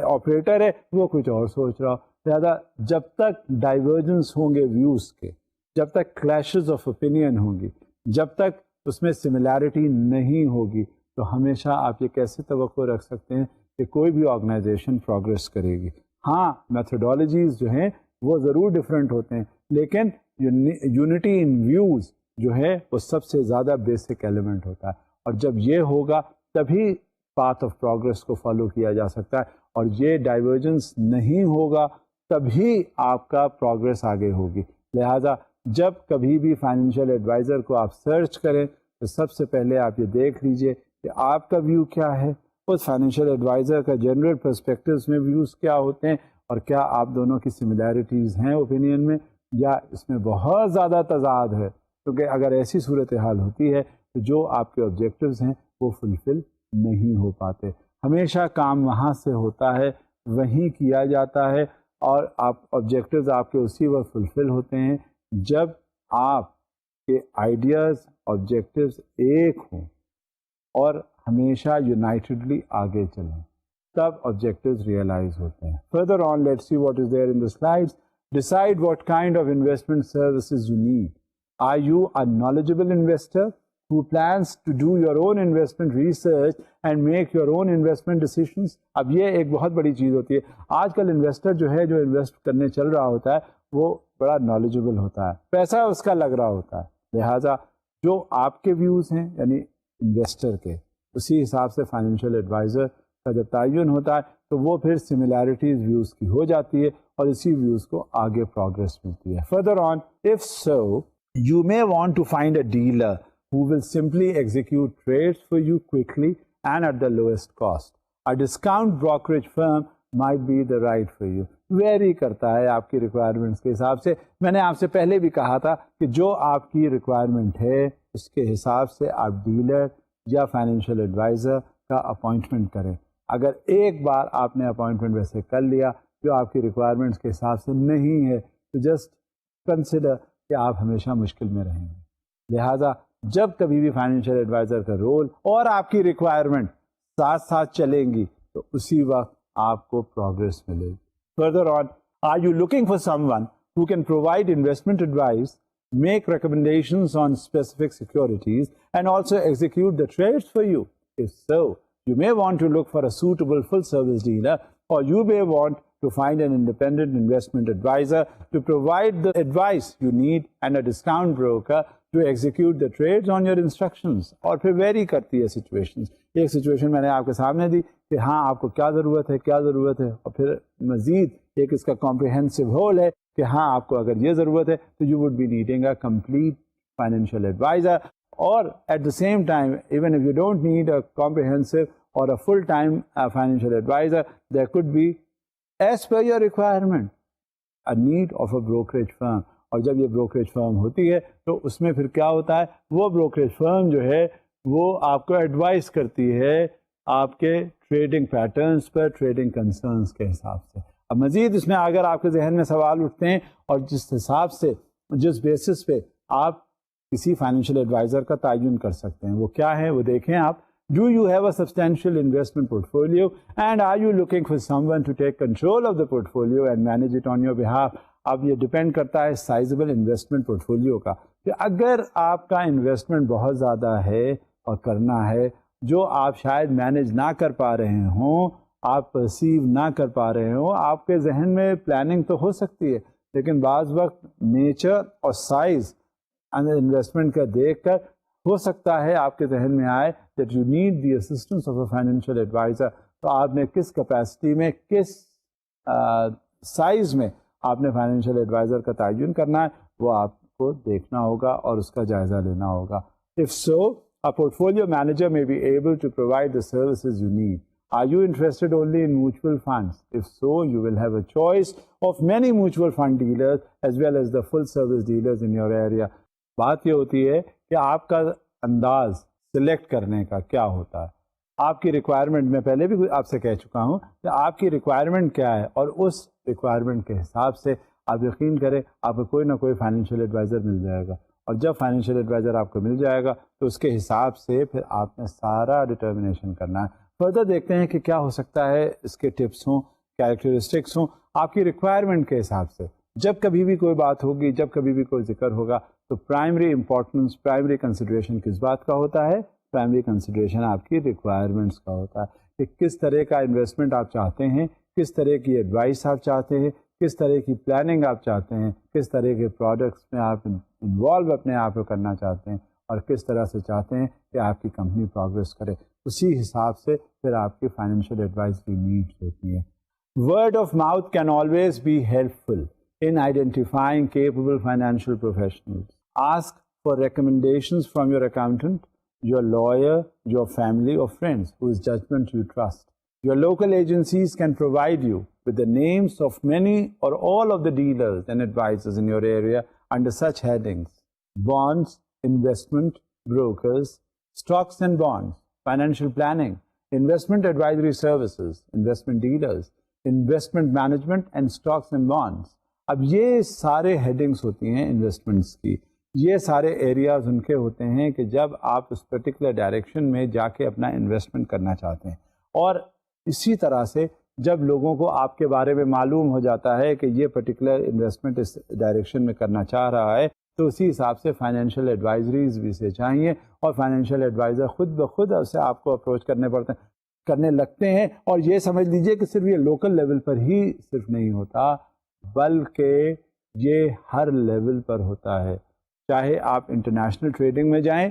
آپریٹر ہے وہ کچھ اور سوچ رہا ہو. لہٰذا جب تک ڈائیورجنس ہوں گے ویوز کے, جب تک کلیشز آف اوپینین ہوں گی, جب تک اس میں سملیرٹی نہیں ہوگی, تو ہمیشہ آپ یہ کیسے توقع رکھ سکتے ہیں کہ کوئی بھی آرگنائزیشن پروگریس کرے گی. ہاں میتھڈالوجیز جو ہیں وہ ضرور ڈفرینٹ ہوتے ہیں, لیکن یونٹی ان ویوز جو ہے وہ سب سے زیادہ بیسک ایلیمنٹ ہوتا ہے, اور جب یہ ہوگا تبھی پاتھ آف پروگریس کو فالو کیا جا سکتا ہے, اور یہ ڈائیورجنس نہیں ہوگا تبھی آپ کا پروگریس آگے ہوگی. لہٰذا جب کبھی بھی فائنینشیل ایڈوائزر کو آپ سرچ کریں تو سب سے پہلے آپ یہ دیکھ لیجئے کہ آپ کا ویو کیا ہے, اس فائنینشیل ایڈوائزر کا جنرل پرسپیکٹوز میں ویوز کیا ہوتے ہیں, اور کیا آپ دونوں کی سملیرٹیز ہیں اوپینین میں, یا اس میں بہت زیادہ تضاد ہے. کیونکہ اگر ایسی صورتحال ہوتی ہے تو جو آپ کے آبجیکٹیوز ہیں وہ فلفل نہیں ہو پاتے. ہمیشہ کام وہاں سے ہوتا ہے, وہیں کیا جاتا ہے, اور آپ آبجیکٹیوز آپ کے اسی وقت فلفل ہوتے ہیں جب آپ کے آئیڈیاز آبجیکٹیوز ایک ہوں اور ہمیشہ یونائٹڈلی آگے چلیں, تب آبجیکٹیوز ریئلائز ہوتے ہیں. Further on let's see what is there in the slides. Decide what kind of investment services you need. Are you a knowledgeable investor who plans to do your own investment research and make your own investment decisions? اب یہ ایک بہت بڑی چیز ہوتی ہے. آج کل انویسٹر جو ہے, جو انویسٹ کرنے چل رہا ہوتا ہے, وہ بڑا نالجبل ہوتا ہے, پیسہ اس کا لگ رہا ہوتا ہے. لہٰذا جو آپ کے ویوز ہیں یعنی انویسٹر کے, اسی حساب سے فائنینشیل ایڈوائزر کا جب تعین ہوتا ہے تو وہ پھر سملیرٹیز ویوز کی ہو جاتی ہے اور اسی ویوز کو آگے پروگرس ملتی ہے. Further on, if so you may want to find a dealer who will simply execute trades for you quickly and at the lowest cost. A discount brokerage firm might be the right for you. Very کرتا ہے آپ کی ریکوائرمنٹس کے حساب سے. میں نے آپ سے پہلے بھی کہا تھا کہ جو آپ کی ریکوائرمنٹ ہے اس کے حساب سے آپ ڈیلر یا فائنینشیل ایڈوائزر کا اپوائنٹمنٹ کریں. اگر ایک بار آپ نے اپوائنٹمنٹ ویسے کر لیا جو آپ کی ریکوائرمنٹس کے حساب سے نہیں ہے تو جسٹ کنسیڈر کہ آپ ہمیشہ مشکل میں رہیں گے. لہٰذا جب کبھی بھی فائنینشیل ایڈوائزر کا رول اور آپ کی ریکوائرمنٹ ساتھ ساتھ چلیں گی تو اسی وقت آپ کو پروگرس ملے گی. Further on, are you looking for someone who can provide investment advice, make recommendations on specific securities, and also execute the trades for you? If so, you may want to look for a suitable full-service dealer, or you may want to find an independent investment advisor to provide the advice you need and a discount broker to execute the trades on your instructions. اور پھر ویری کرتی ہے سچویشنز. ایک سچویشن میں نے آپ کے سامنے دی کہ ہاں آپ کو کیا ضرورت ہے, اور پھر مزید ایک اس کا کمپریہنسو ہول ہے کہ ہاں آپ کو اگر یہ ضرورت ہے تو you would be needing a complete financial adviser. اور at the same time even if you don't need a comprehensive or a full time financial adviser, there could be as per your requirement a need of a brokerage firm. اور جب یہ بروکریج فرم ہوتی ہے تو اس میں پھر کیا ہوتا ہے, وہ بروکریج فرم جو ہے وہ آپ کو ایڈوائز کرتی ہے آپ کے ٹریڈنگ پیٹرنس پر, ٹریڈنگ کنسرنس کے حساب سے. اب مزید اس میں اگر آپ کے ذہن میں سوال اٹھتے ہیں اور جس حساب سے جس بیسس پہ آپ کسی فائنینشیل ایڈوائزر کا تعین کر سکتے ہیں وہ کیا ہے وہ دیکھیں آپ. Do you have a substantial investment portfolio and are you looking for someone to take control of the portfolio and manage it on your behalf? اب یہ ڈپینڈ کرتا ہے سائزبل انویسٹمنٹ پورٹفولیو کا, کہ اگر آپ کا انویسٹمنٹ بہت زیادہ ہے اور کرنا ہے جو آپ شاید مینیج نہ کر پا رہے ہوں, آپ پرسیو نہ کر پا رہے ہوں, آپ کے ذہن میں پلاننگ تو ہو سکتی ہے لیکن بعض وقت نیچر اور سائز انویسٹمنٹ کا دیکھ کر ہو سکتا ہے آپ کے ذہن میں آئے that you need the assistance of a financial advisor. تو آپ نے کس کیپیسٹی میں, کس سائز میں آپ نے فائنینشیل ایڈوائزر کا تعین کرنا ہے وہ آپ کو دیکھنا ہوگا اور اس کا جائزہ لینا ہوگا. If so, a portfolio manager may be able to provide the services you need. Are you interested only in mutual funds? If so, you will have a choice of many mutual fund dealers as well as the full service dealers in your area. بات یہ ہوتی ہے کہ آپ کا انداز سلیکٹ کرنے کا کیا ہوتا ہے. آپ کی ریکوائرمنٹ, میں پہلے بھی آپ سے کہہ چکا ہوں کہ آپ کی ریکوائرمنٹ کیا ہے اور اس ریکوائرمنٹ کے حساب سے آپ یقین کریں آپ کو کوئی نہ کوئی فائنینشیل ایڈوائزر مل جائے گا. اور جب فائنینشیل ایڈوائزر آپ کو مل جائے گا تو اس کے حساب سے پھر آپ نے سارا ڈٹرمنیشن کرنا ہے. فردر دیکھتے ہیں کہ کیا ہو سکتا ہے, اس کے ٹپس ہوں, کیریکٹرسٹکس ہوں آپ کی ریکوائرمنٹ کے حساب سے. جب کبھی بھی کوئی بات ہوگی, جب کبھی بھی کوئی ذکر ہوگا تو پرائمری امپورٹنس, پرائمری کنسیڈریشن کس بات کا ہوتا ہے, پرائمری کنسیڈریشن آپ کی ریکوائرمنٹس کا ہوتا ہے کہ کس طرح کا انویسٹمنٹ آپ چاہتے ہیں, کس طرح کی ایڈوائس آپ چاہتے ہیں, کس طرح کی پلاننگ آپ چاہتے ہیں, کس طرح کے پروڈکٹس میں آپ انوالو اپنے آپ کو کرنا چاہتے ہیں اور کس طرح سے چاہتے ہیں کہ آپ کی کمپنی پروگرس کرے. اسی حساب سے پھر آپ کی فائنینشیل ایڈوائس کی نیڈس ہوتی ہیں. Word of mouth can always be helpful in identifying capable financial professionals. Ask for recommendations from your accountant, your lawyer, your family or friends whose judgment you trust. Your local agencies can provide you with the names of many or all of the dealers and advisors in your area under such headings: bonds, investment, brokers, stocks and bonds, financial planning, investment advisory services, investment dealers, investment management and stocks and bonds. اب یہ سارے ہیڈنگس ہوتی ہیں انویسٹمنٹس کی, یہ سارے ایریاز ان کے ہوتے ہیں کہ جب آپ اس پرٹیکولر ڈائریکشن میں جا کے اپنا انویسٹمنٹ کرنا چاہتے ہیں. اور اسی طرح سے جب لوگوں کو آپ کے بارے میں معلوم ہو جاتا ہے کہ یہ پرٹیکولر انویسٹمنٹ اس ڈائریکشن میں کرنا چاہ رہا ہے تو اسی حساب سے فائنینشیل ایڈوائزریز بھی سے چاہیے اور فائنینشیل ایڈوائزر خود بخود اسے آپ کو اپروچ کرنے لگتے ہیں. اور یہ سمجھ لیجئے کہ صرف یہ لوکل لیول پر ہی صرف نہیں ہوتا بلکہ یہ ہر لیول پر ہوتا ہے. چاہے آپ انٹرنیشنل ٹریڈنگ میں جائیں,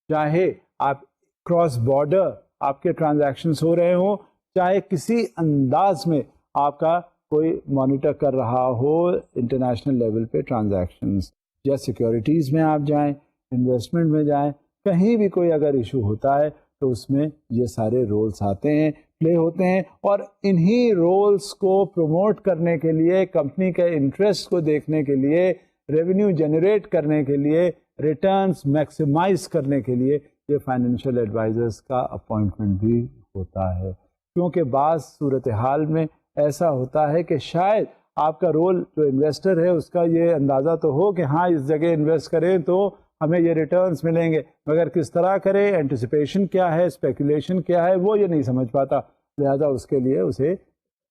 چاہے آپ کراس بارڈر آپ کے ٹرانزیکشنس ہو رہے ہوں, چاہے کسی انداز میں آپ کا کوئی مانیٹر کر رہا ہو انٹرنیشنل لیول پہ ٹرانزیکشنز، یا سیکیورٹیز میں آپ جائیں، انویسٹمنٹ میں جائیں، کہیں بھی کوئی اگر ایشو ہوتا ہے تو اس میں یہ سارے رولز آتے ہیں، پلے ہوتے ہیں، اور انہی رولز کو پروموٹ کرنے کے لیے، کمپنی کے انٹرسٹ کو دیکھنے کے لیے، ریونیو جنریٹ کرنے کے لیے، ریٹرنز میکسیمائز کرنے کے لیے یہ فائنینشیل ایڈوائزرز کا اپوائنٹمنٹ بھی ہوتا ہے. کیونکہ بعض صورتحال میں ایسا ہوتا ہے کہ شاید آپ کا رول جو انویسٹر ہے اس کا یہ اندازہ تو ہو کہ ہاں اس جگہ انویسٹ کریں تو ہمیں یہ ریٹرنز ملیں گے، مگر کس طرح کریں، اینٹیسپیشن کیا ہے، اسپیکولیشن کیا ہے، وہ یہ نہیں سمجھ پاتا، لہذا اس کے لیے اسے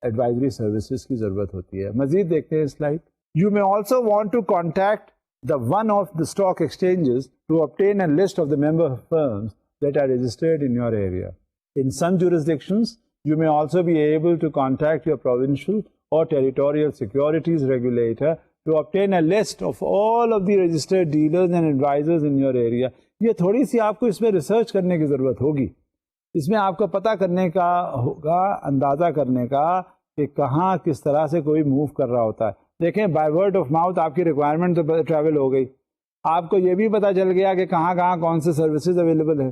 ایڈوائزری سروسز کی ضرورت ہوتی ہے. مزید دیکھتے ہیں slide. You may also want to contact the one of the stock exchanges to obtain a list of the member firms that are registered in your area. In some jurisdictions, you may also be able to contact your provincial or territorial securities regulator to obtain a list of all of the registered dealers and advisors in your area. یہ تھوڑی سی آپ کو اس میں ریسرچ کرنے کی ضرورت ہوگی، اس میں آپ کو پتہ کرنے کا ہوگا، اندازہ کرنے کا کہ کہاں کس طرح سے کوئی موو کر رہا ہوتا ہے. دیکھیں بائی ورڈ آف ماؤتھ آپ کی ریکوائرمنٹ تو ٹریول ہو گئی، آپ کو یہ بھی پتہ چل گیا کہ کہاں کہاں کون سے سروسز اویلیبل ہیں،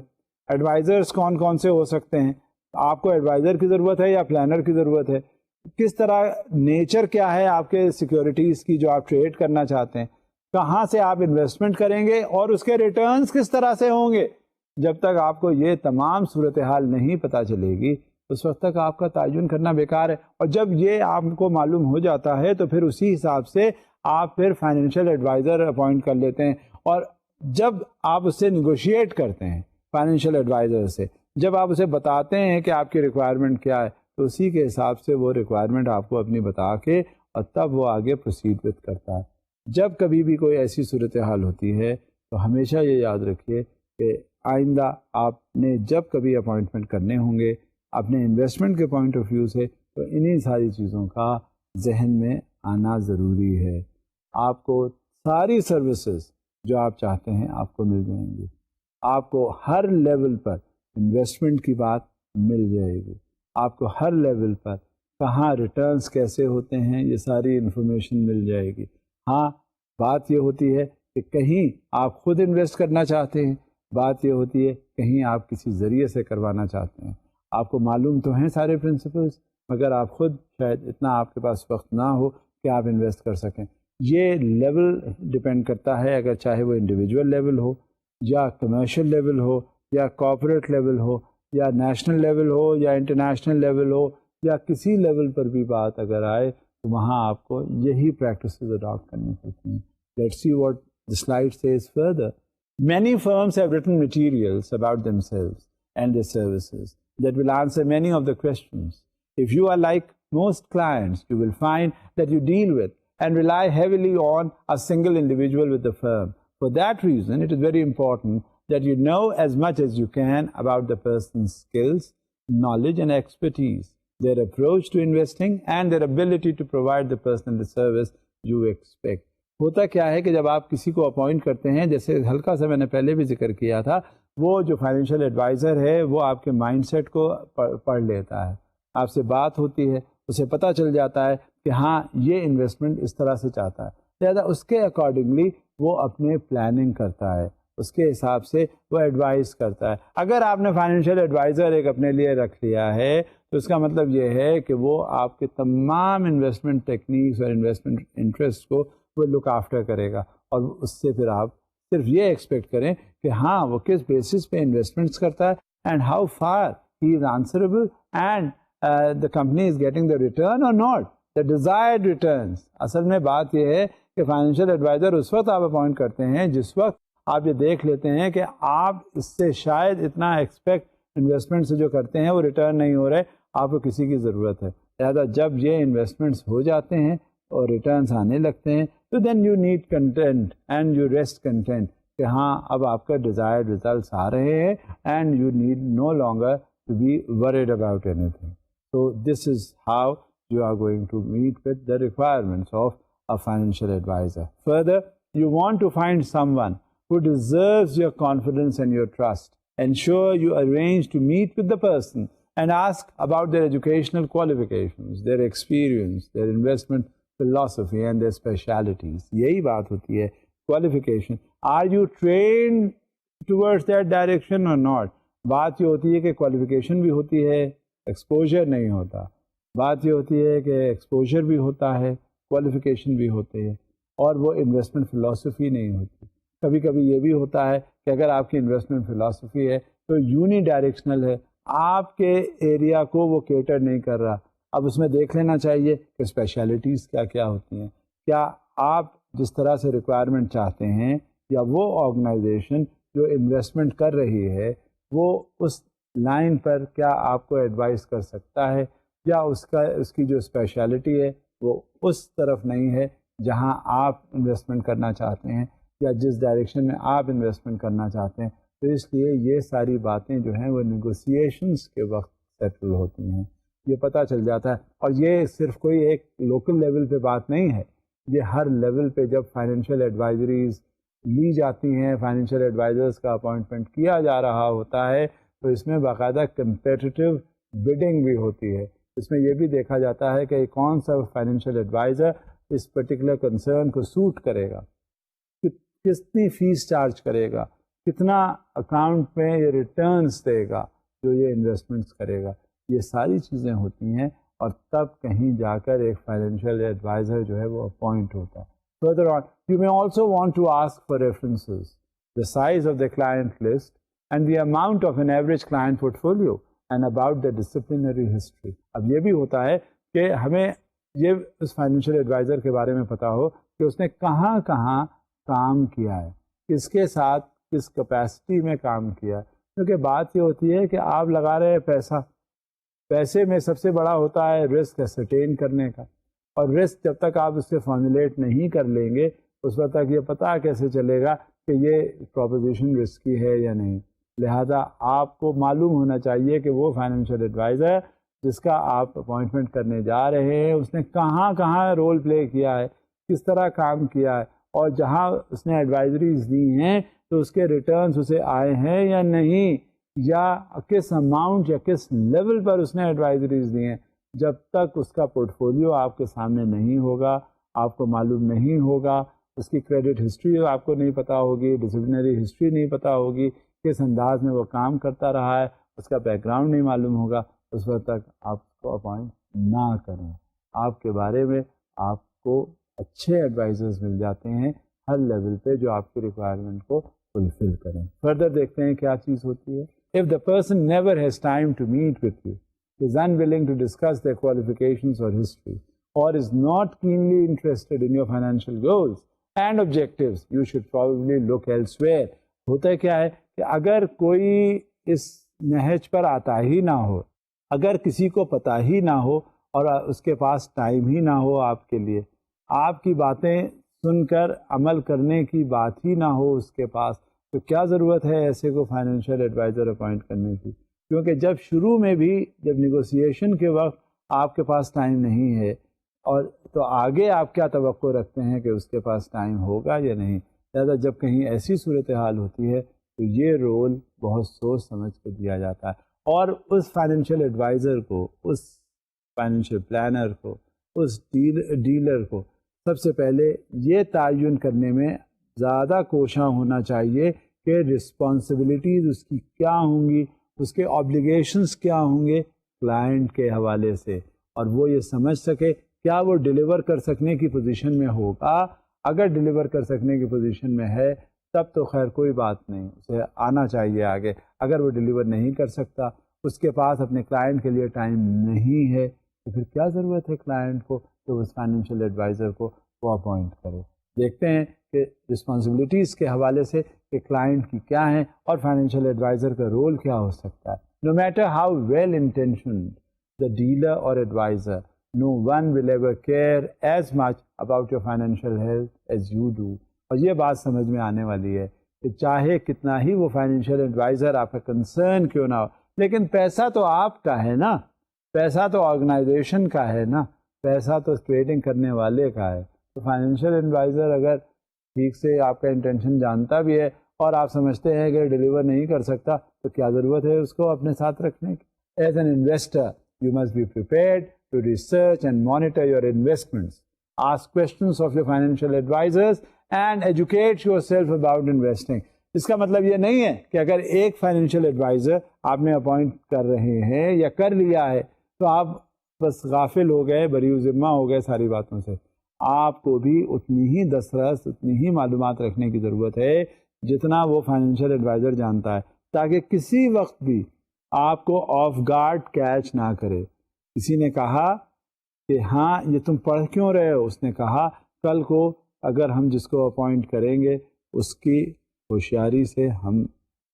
ایڈوائزرس کون کون سے ہو سکتے ہیں، آپ کو ایڈوائزر کی ضرورت ہے یا پلانر کی ضرورت ہے، کس طرح نیچر کیا ہے آپ کے سیکیورٹیز کی جو آپ ٹریڈ کرنا چاہتے ہیں، کہاں سے آپ انویسٹمنٹ کریں گے اور اس کے ریٹرنز کس طرح سے ہوں گے. جب تک آپ کو یہ تمام صورتحال نہیں پتہ چلے گی اس وقت تک آپ کا تعین کرنا بیکار ہے. اور جب یہ آپ کو معلوم ہو جاتا ہے تو پھر اسی حساب سے آپ پھر فائنینشیل ایڈوائزر اپوائنٹ کر لیتے ہیں، اور جب آپ اس سے نیگوشیٹ کرتے ہیں فائنینشیل ایڈوائزر سے، جب آپ اسے بتاتے ہیں کہ آپ کی ریکوائرمنٹ کیا ہے تو اسی کے حساب سے وہ ریکوائرمنٹ آپ کو اپنی بتا کے اور تب وہ آگے پروسیڈ وتھ کرتا ہے. جب کبھی بھی کوئی ایسی صورتحال ہوتی ہے تو ہمیشہ یہ یاد رکھیے کہ آئندہ آپ نے جب کبھی اپوائنٹمنٹ کرنے ہوں گے اپنے انویسٹمنٹ کے پوائنٹ آف ویو سے تو انہی ساری چیزوں کا ذہن میں آنا ضروری ہے. آپ کو ساری سروسز جو آپ چاہتے ہیں آپ کو مل جائیں گی، آپ کو ہر لیول پر انویسٹمنٹ کی بات مل جائے گی، آپ کو ہر لیول پر کہاں ریٹرنز کیسے ہوتے ہیں یہ ساری انفارمیشن مل جائے گی. ہاں بات یہ ہوتی ہے کہ کہیں آپ خود انویسٹ کرنا چاہتے ہیں، بات یہ ہوتی ہے کہیں آپ کسی ذریعے سے کروانا چاہتے ہیں. آپ کو معلوم تو ہیں سارے پرنسپلز مگر آپ خود شاید اتنا آپ کے پاس وقت نہ ہو کہ آپ انویسٹ کر سکیں. یہ لیول ڈپینڈ کرتا ہے، اگر چاہے وہ انڈیویجول لیول ہو یا کمرشل لیول ہو یا کارپوریٹ لیول ہو یا نیشنل لیول ہو یا انٹرنیشنل لیول ہو یا کسی لیول پر بھی بات اگر آئے تو وہاں آپ کو یہی پریکٹسز اڈاپٹ کرنی پڑتی ہیں. Let's see what the slide says further. Many firms have written materials about themselves and their services that will answer many of the questions. If you are like most clients, you will find that you deal with and rely heavily on a single individual with the firm. For that reason, it is very important that you know as much as you can about the person's skills, knowledge and expertise, their approach to investing and their ability to provide the personal service you expect. ہوتا کیا ہے کہ جب آپ کسی کو اپوائنٹ کرتے ہیں، جیسے ہلکا سا میں نے پہلے بھی ذکر کیا تھا، وہ جو فائنینشیل ایڈوائزر ہے وہ آپ کے مائنڈ سیٹ کو پڑھ لیتا ہے، آپ سے بات ہوتی ہے، اسے پتہ چل جاتا ہے کہ ہاں یہ انویسٹمنٹ اس طرح سے چاہتا ہے، لہذا اس کے اکارڈنگلی وہ اپنے پلاننگ کرتا ہے، اس کے حساب سے وہ ایڈوائز کرتا ہے. اگر آپ نے فائنینشیل ایڈوائزر ایک اپنے لیے رکھ لیا ہے تو اس کا مطلب یہ ہے کہ وہ آپ کے تمام انویسٹمنٹ ٹیکنیکس اور انویسٹمنٹ انٹرسٹ کو وہ لک آفٹر کرے گا، اور اس سے پھر آپ صرف یہ ایکسپیکٹ کریں کہ ہاں وہ کس بیسس پہ انویسٹمنٹس کرتا ہے and how for he is answerable and the company is getting the return اور ناٹ دا ڈیزائرڈ ریٹرنس. اصل میں بات یہ ہے کہ فائنینشیل ایڈوائزر اس وقت آپ اپوائنٹ کرتے ہیں جس وقت آپ یہ دیکھ لیتے ہیں کہ آپ اس سے شاید اتنا ایکسپیکٹ انویسٹمنٹ سے جو کرتے ہیں وہ ریٹرن نہیں ہو رہے، آپ کو کسی کی ضرورت ہے. لہٰذا جب یہ انویسٹمنٹس ہو جاتے ہیں اور ریٹرنس آنے لگتے ہیں تو then you need content and you rest content کہ ہاں اب آپ کا ڈیزائرڈ ریزلٹس آ رہے ہیں and you need no longer to be worried about anything. So this is how you are going to meet with the requirements of a financial advisor. Further, you want to find someone who deserves your confidence and your trust. Ensure you arrange to meet with the person and ask about their educational qualifications, their experience, their investment philosophy and their specialities. یہی بات ہوتی ہے qualification. Are you trained towards that direction or not? بات یہ ہوتی ہے کہ qualification بھی ہوتی ہے, exposure نہیں ہوتا. بات یہ ہوتی ہے کہ exposure بھی ہوتا ہے, qualification بھی ہوتے ہیں, اور وہ انویسٹمنٹ فلاسفی نہیں ہوتی. کبھی کبھی یہ بھی ہوتا ہے کہ اگر آپ کی انویسٹمنٹ فلاسفی ہے تو یونی ڈائریکشنل ہے, آپ کے ایریا کو وہ کیٹر نہیں کر رہا. اب اس میں دیکھ لینا چاہیے کہ اسپیشلٹیز کیا کیا ہوتی ہیں. کیا آپ جس طرح سے ریکوائرمنٹ چاہتے ہیں یا وہ آرگنائزیشن جو انویسٹمنٹ کر رہی ہے وہ اس لائن پر کیا آپ کو ایڈوائز کر سکتا ہے, یا اس کی جو اسپیشلٹی ہے وہ اس طرف نہیں ہے جہاں آپ انویسٹمنٹ کرنا چاہتے ہیں یا جس ڈائریکشن میں آپ انویسٹمنٹ کرنا چاہتے ہیں. تو اس لیے یہ ساری باتیں جو ہیں وہ نیگوسیشنس کے وقت سیٹل ہوتی ہیں, یہ پتہ چل جاتا ہے. اور یہ صرف کوئی ایک لوکل لیول پہ بات نہیں ہے, یہ ہر لیول پہ جب فائنینشیل ایڈوائزریز لی جاتی ہیں, فائنینشیل ایڈوائزرز کا اپوائنٹمنٹ کیا جا رہا ہوتا ہے, تو اس میں باقاعدہ کمپیٹیٹیو بڈنگ بھی ہوتی ہے. اس میں یہ بھی دیکھا جاتا ہے کہ کون سا فائنینشیل ایڈوائزر اس پرٹیکولر کنسرن کو سوٹ کرے گا, کتنی فیس چارج کرے گا, کتنا اکاؤنٹ میں یہ ریٹرنز دے گا جو یہ انویسٹمنٹس کرے گا. یہ ساری چیزیں ہوتی ہیں اور تب کہیں جا کر ایک فائنینشیل ایڈوائزر جو ہے وہ اپوائنٹ ہوتا ہے. Further on, you may also want to ask for references, the size of the client list and the amount of an average client portfolio and about the disciplinary history. اب یہ بھی ہوتا ہے کہ ہمیں یہ اس فائنینشیل ایڈوائزر کے بارے میں پتا ہو کہ اس نے کہاں کہاں کام کیا ہے, کس کے ساتھ کس کیپیسٹی میں کام کیا ہے. کیونکہ بات یہ ہوتی ہے کہ آپ لگا رہے ہیں پیسہ, پیسے میں سب سے بڑا ہوتا ہے رسک اسرٹین کرنے کا, اور رسک جب تک آپ اس سے فارمولیٹ نہیں کر لیں گے اس وقت تک یہ پتہ کیسے چلے گا کہ یہ پروپوزیشن رسکی ہے یا نہیں. لہذا آپ کو معلوم ہونا چاہیے کہ وہ فائنینشیل ایڈوائزر جس کا آپ اپوائنٹمنٹ کرنے جا رہے ہیں اس نے کہاں کہاں رول پلے کیا ہے, کس طرح کام کیا ہے, اور جہاں اس نے ایڈوائزریز دی ہیں تو اس کے ریٹرنز اسے آئے ہیں یا نہیں, یا کس اماؤنٹ یا کس لیول پر اس نے ایڈوائزریز دی ہیں. جب تک اس کا پورٹ فولیو آپ کے سامنے نہیں ہوگا, آپ کو معلوم نہیں ہوگا, اس کی کریڈٹ ہسٹری آپ کو نہیں پتہ ہوگی, ڈسپلنری ہسٹری نہیں پتہ ہوگی, کس انداز میں وہ کام کرتا رہا ہے, اس کا بیک گراؤنڈ نہیں معلوم ہوگا, اس وقت تک آپ کو اپوائنٹ نہ کریں. آپ کے بارے میں آپ کو اچھے ایڈوائزرز مل جاتے ہیں ہر لیول پہ جو آپ کی ریکوائرمنٹ کو فلفل کریں. فردر دیکھتے ہیں کیا چیز ہوتی ہے. If the person never has time to meet with you, is unwilling to discuss their qualifications or history, or is not keenly interested in your financial goals and objectives, you should probably look elsewhere. ہوتا کیا ہے کہ اگر کوئی اس نہج پر آتا ہی نہ ہو, اگر کسی کو پتہ ہی نہ ہو اور اس کے پاس ٹائم ہی نہ ہو آپ کے لیے, آپ کی باتیں سن کر عمل کرنے کی بات ہی نہ ہو اس کے پاس, تو کیا ضرورت ہے ایسے کو فائنینشیل ایڈوائزر اپوائنٹ کرنے کی. کیونکہ جب شروع میں بھی جب نیگوسیشن کے وقت آپ کے پاس ٹائم نہیں ہے, اور تو آگے آپ کیا توقع رکھتے ہیں کہ اس کے پاس ٹائم ہوگا یا نہیں. لہٰذا جب کہیں ایسی صورتحال ہوتی ہے تو یہ رول بہت سوچ سمجھ کے دیا جاتا ہے, اور اس فائنینشیل ایڈوائزر کو, اس فائنینشیل پلانر کو, اس ڈیلر کو سب سے پہلے یہ تعین کرنے میں زیادہ کوشاں ہونا چاہیے کہ رسپانسبلٹیز اس کی کیا ہوں گی, اس کے آبلیگیشنس کیا ہوں گے کلائنٹ کے حوالے سے, اور وہ یہ سمجھ سکے کیا وہ ڈیلیور کر سکنے کی پوزیشن میں ہوگا. اگر ڈیلیور کر سکنے کی پوزیشن میں ہے تب تو خیر کوئی بات نہیں, اسے آنا چاہیے آگے. اگر وہ ڈیلیور نہیں کر سکتا, اس کے پاس اپنے کلائنٹ کے لیے ٹائم نہیں ہے, تو پھر کیا ضرورت ہے کلائنٹ کو کہ اس فائنینشیل ایڈوائزر کو وہ اپوائنٹ کرے. دیکھتے ہیں کہ رسپانسبلٹیز کے حوالے سے کہ کلائنٹ کی کیا ہیں اور فائنینشیل ایڈوائزر کا رول کیا ہو سکتا ہے. No matter how well intentioned the dealer or advisor, no one will ever care as much about your financial health as you do. اور یہ بات سمجھ میں آنے والی ہے کہ چاہے کتنا ہی وہ فائنینشیل ایڈوائزر آپ کا کنسرن کیوں نہ ہو, لیکن پیسہ تو آپ کا ہے نا, پیسہ تو آرگنائزیشن کا ہے نا, پیسہ تو ٹریڈنگ کرنے والے کا ہے. تو فائنینشیل ایڈوائزر اگر ٹھیک سے آپ کا انٹینشن جانتا بھی ہے اور آپ سمجھتے ہیں کہ ڈیلیور نہیں کر سکتا, تو کیا ضرورت ہے اس کو اپنے ساتھ رکھنے کی. As an investor, you must be prepared to research and monitor your investments. Ask questions of your financial advisors and educate yourself about investing. اس کا مطلب یہ نہیں ہے کہ اگر ایک فائنینشیل ایڈوائزر آپ نے اپوائنٹ کر رہے ہیں یا کر لیا ہے تو آپ بس غافل ہو گئے, بری ذمہ ہو گئے ساری باتوں سے. آپ کو بھی اتنی ہی دسترس, اتنی ہی معلومات رکھنے کی ضرورت ہے جتنا وہ فائنینشیل ایڈوائزر جانتا ہے, تاکہ کسی وقت بھی آپ کو آف گارڈ کیچ نہ کرے. کسی نے کہا کہ ہاں یہ تم پڑھ کیوں رہے ہو؟ اس نے کہا کل کو اگر ہم جس کو اپوائنٹ کریں گے اس کی ہوشیاری سے ہم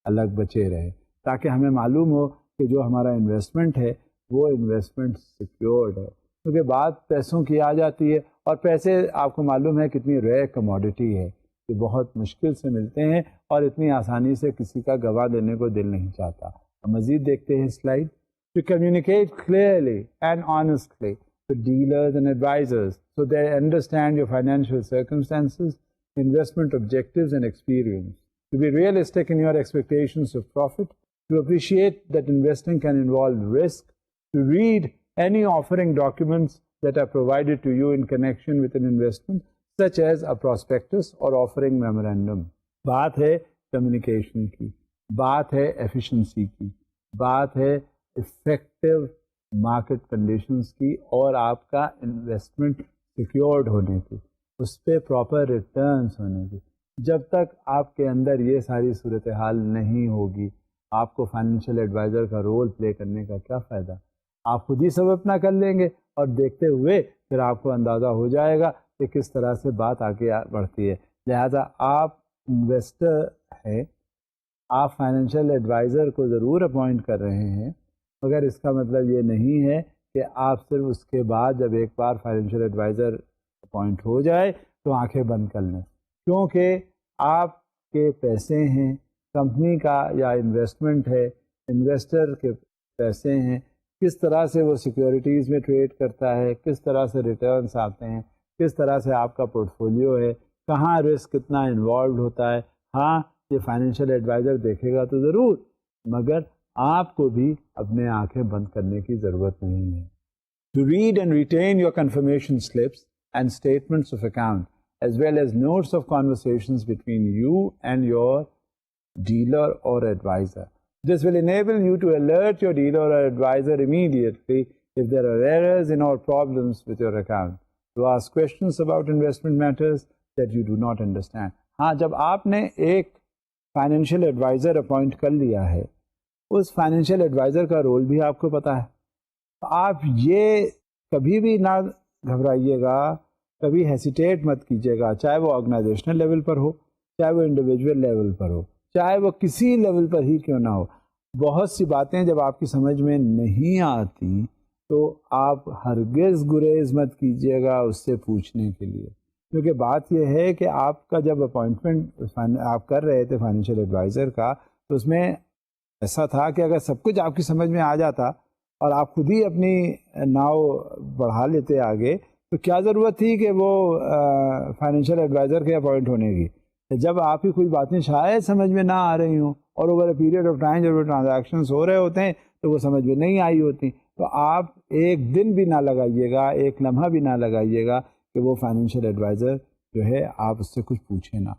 الگ بچے رہیں, تاکہ ہمیں معلوم ہو کہ جو ہمارا انویسٹمنٹ ہے وہ انویسٹمنٹ سیکیورڈ ہے. کیونکہ بات پیسوں کی آ جاتی ہے, اور پیسے آپ کو معلوم ہے کتنی ریئر کموڈٹی ہے کہ بہت مشکل سے ملتے ہیں اور اتنی آسانی سے کسی کا گواہ دینے کو دل نہیں چاہتا. مزید دیکھتے ہیں slide. To communicate clearly and honestly to dealers and advisors so they understand your financial circumstances, investment objectives and experience. To be realistic in your expectations of profit, to appreciate that investing can involve risk, to read any offering documents that are provided to you in connection with an investment, such as a prospectus or offering memorandum. بات ہے کمیونیکیشن کی, بات ہے ایفیشنسی کی, بات ہے افیکٹو مارکیٹ کنڈیشنز کی, اور آپ کا انویسٹمنٹ سیکیورڈ ہونے کی, اس پہ پراپر ریٹرنس ہونے کی. جب تک آپ کے اندر یہ ساری صورتحال نہیں ہوگی, آپ کو فائنینشیل ایڈوائزر کا رول پلے کرنے کا کیا فائدہ؟ آپ خود ہی سب اپنا کر لیں گے, اور دیکھتے ہوئے پھر آپ کو اندازہ ہو جائے گا کہ کس طرح سے بات آگے بڑھتی ہے. لہذا آپ انویسٹر ہیں, آپ فائنینشیل ایڈوائزر کو ضرور اپوائنٹ کر رہے ہیں, مگر اس کا مطلب یہ نہیں ہے کہ آپ صرف اس کے بعد جب ایک بار فائنینشیل ایڈوائزر اپوائنٹ ہو جائے تو آنکھیں بند کر لیں, کیونکہ آپ کے پیسے ہیں, کمپنی کا یا انویسٹمنٹ ہے, انویسٹر کے پیسے ہیں, کس طرح سے وہ سیکیورٹیز میں ٹریڈ کرتا ہے, کس طرح سے ریٹرنس آتے ہیں, کس طرح سے آپ کا پورٹ فولیو ہے, کہاں رسک کتنا انوالوڈ ہوتا ہے. ہاں یہ فائنینشیل ایڈوائزر دیکھے گا تو ضرور, مگر آپ کو بھی اپنے آنکھیں بند کرنے کی ضرورت نہیں ہے. To read and retain your confirmation slips and statements of account, as well as notes of conversations between you and your dealer or advisor. This will enable you to alert your dealer or advisor immediately if there are errors in or problems with your account, to ask questions about investment matters that you do not understand. ہاں, جب آپ نے ایک فائنینشیل ایڈوائزر اپوائنٹ کر لیا ہے, اس فائنینشیل ایڈوائزر کا رول بھی آپ کو پتہ ہے, آپ یہ کبھی بھی نہ گھبرائیے گا, کبھی ہیسیٹیٹ مت کیجیے گا, چاہے وہ آرگنائزیشنل لیول پر ہو, چاہے وہ انڈیویجول لیول پر ہو, چاہے وہ کسی لیول پر ہی کیوں نہ ہو. بہت سی باتیں جب آپ کی سمجھ میں نہیں آتی تو آپ ہرگز گریز مت کیجیے گا اس سے پوچھنے کے لیے, کیونکہ بات یہ ہے کہ آپ کا جب اپوائنٹمنٹ آپ کر رہے تھے فائنینشیل ایڈوائزر کا, تو اس میں ایسا تھا کہ اگر سب کچھ آپ کی سمجھ میں آ جاتا اور آپ خود ہی اپنی ناؤ بڑھا لیتے آگے, تو کیا ضرورت تھی کہ وہ فائنینشیل ایڈوائزر کے اپوائنٹ ہونے کی. جب آپ کی کوئی باتیں شاید سمجھ میں نہ آ رہی ہوں, اور over a period of time جب وہ ٹرانزیکشنس ہو رہے ہوتے ہیں تو وہ سمجھ میں نہیں آئی ہوتی, تو آپ ایک دن بھی نہ لگائیے گا, ایک لمحہ بھی نہ لگائیے گا کہ وہ فائنینشیل ایڈوائزر جو ہے آپ اس سے کچھ پوچھیں نہ.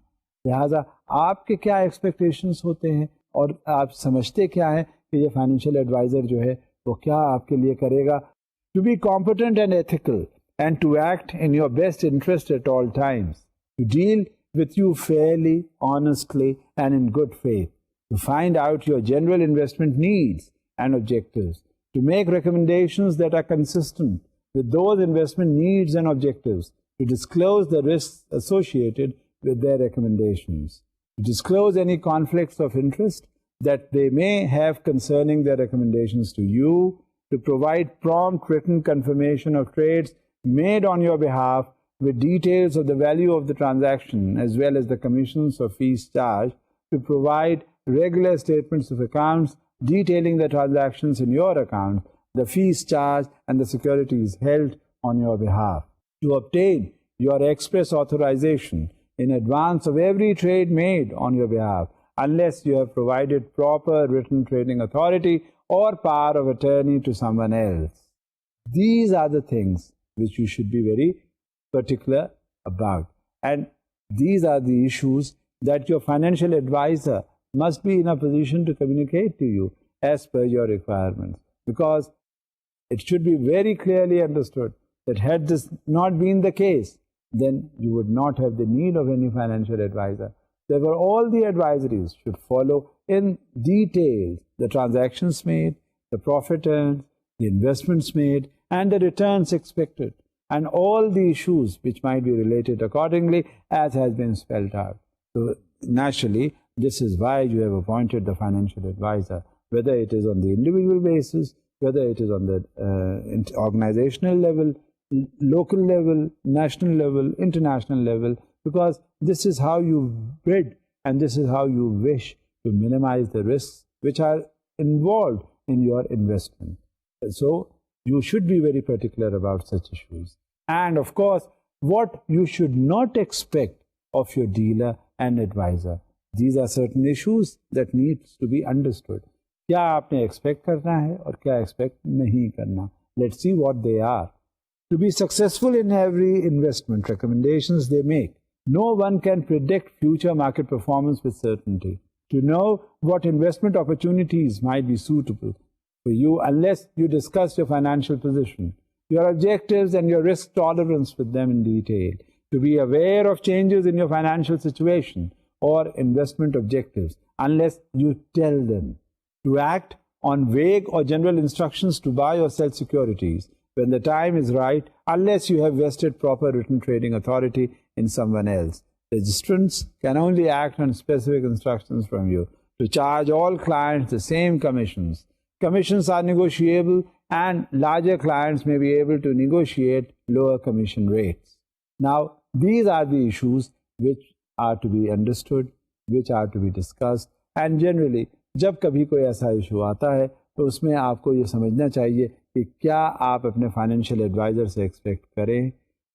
لہٰذا آپ کے کیا ایکسپیکٹیشنس ہوتے ہیں اور آپ سمجھتے کیا ہیں کہ یہ فائنینشیل ایڈوائزر جو ہے وہ کیا آپ کے لیے کرے گا. To be competent and ethical and to act in your best interest at all times, to deal with you fairly, honestly, and in good faith, to find out your general investment needs and objectives, to make recommendations that are consistent with those investment needs and objectives, to disclose the risks associated with their recommendations, to disclose any conflicts of interest that they may have concerning their recommendations to you, to provide prompt written confirmation of trades made on your behalf with details of the value of the transaction as well as the commissions or fees charged, to provide regular statements of accounts detailing the transactions in your account, the fees charged and the securities held on your behalf, to obtain your express authorization in advance of every trade made on your behalf, unless you have provided proper written trading authority or power of attorney to someone else. These are the things which you should be very particular about. And these are the issues that your financial advisor must be in a position to communicate to you as per your requirements. Because it should be very clearly understood that had this not been the case, then you would not have the need of any financial advisor. Therefore, all the advisories should follow in detail the transactions made, the profit earned, the investments made, and the returns expected, and all the issues which might be related accordingly as has been spelled out. So naturally, this is why you have appointed the financial advisor, whether it is on the individual basis, whether it is on the organizational level, local level, national level, international level, because this is how you bid and this is how you wish to minimize the risks which are involved in your investment. So you should be very particular about such issues. And of course, what you should not expect of your dealer and advisor. These are certain issues that needs to be understood. کیا آپ نے ایکسپیکٹ کرنا ہے اور کیا ایکسپیکٹ نہیں کرنا. Let's see what they are. To be successful in every investment recommendations they make, no one can predict future market performance with certainty. To know what investment opportunities might be suitable for you unless you discuss your financial position, your objectives and your risk tolerance with them in detail. To be aware of changes in your financial situation or investment objectives unless you tell them. To act on vague or general instructions to buy or sell securities when the time is right, unless you have vested proper written trading authority in someone else. Registrants can only act on specific instructions from you. To charge all clients the same commissions. Commissions are negotiable and larger clients may be able to negotiate lower commission rates. Now, these are the issues which are to be understood, which are to be discussed, and generally, جب کبھی کوئی ایسا ایشو آتا ہے تو اس میں آپ کو یہ سمجھنا چاہیے کہ کیا آپ اپنے فائنینشیل ایڈوائزر سے ایکسپیکٹ کریں,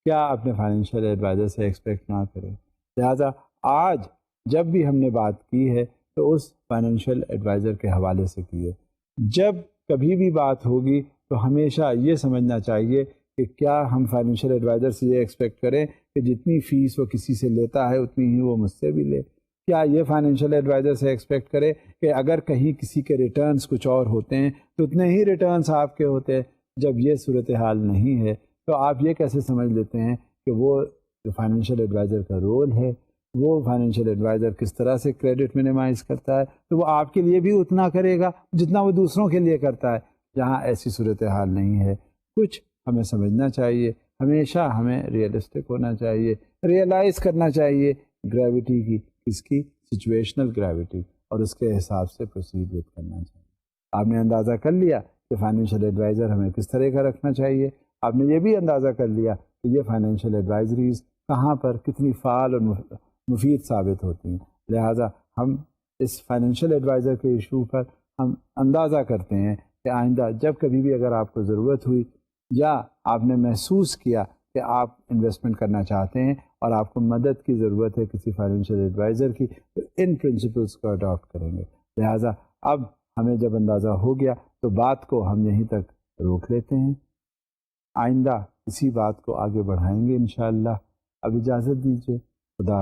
کیا اپنے فائنینشیل ایڈوائزر سے ایکسپیکٹ نہ کریں. لہٰذا آج جب بھی ہم نے بات کی ہے تو اس فائنینشیل ایڈوائزر کے حوالے سے کی ہے. جب کبھی بھی بات ہوگی تو ہمیشہ یہ سمجھنا چاہیے کہ کیا ہم فائنینشیل ایڈوائزر سے یہ ایکسپیکٹ کریں کہ جتنی فیس وہ کسی سے لیتا ہے اتنی ہی وہ مجھ سے بھی لے. کیا یہ فائنینشیل ایڈوائزر سے ایکسپیکٹ کرے کہ اگر کہیں کسی کے ریٹرنز کچھ اور ہوتے ہیں تو اتنے ہی ریٹرنز آپ کے ہوتے ہیں. جب یہ صورتحال نہیں ہے تو آپ یہ کیسے سمجھ لیتے ہیں کہ وہ جو فائنینشیل ایڈوائزر کا رول ہے, وہ فائنینشیل ایڈوائزر کس طرح سے کریڈٹ منیمائز کرتا ہے تو وہ آپ کے لیے بھی اتنا کرے گا جتنا وہ دوسروں کے لیے کرتا ہے. جہاں ایسی صورتحال نہیں ہے, کچھ ہمیں سمجھنا چاہیے, ہمیشہ ہمیں ریئلسٹک ہونا چاہیے, ریئلائز کرنا چاہیے گریوٹی کی, اس کی سچویشنل گریوٹی, اور اس کے حساب سے پروسیڈ کرنا چاہیے. آپ نے اندازہ کر لیا کہ فائنینشیل ایڈوائزر ہمیں کس طرح کا رکھنا چاہیے. آپ نے یہ بھی اندازہ کر لیا کہ یہ فائنینشیل ایڈوائزریز کہاں پر کتنی فعال اور مفید ثابت ہوتی ہیں. لہٰذا ہم اس فائنینشیل ایڈوائزر کے ایشو پر ہم اندازہ کرتے ہیں کہ آئندہ جب کبھی بھی اگر آپ کو ضرورت ہوئی یا آپ نے محسوس کیا کہ آپ انویسٹمنٹ کرنا چاہتے ہیں اور آپ کو مدد کی ضرورت ہے کسی فائنینشیل ایڈوائزر کی, تو ان پرنسپلس کو اڈاپٹ کریں گے. لہٰذا اب ہمیں جب اندازہ ہو گیا تو بات کو ہم یہیں تک روک لیتے ہیں. آئندہ اسی بات کو آگے بڑھائیں گے انشاءاللہ. اب اجازت دیجیے. خدا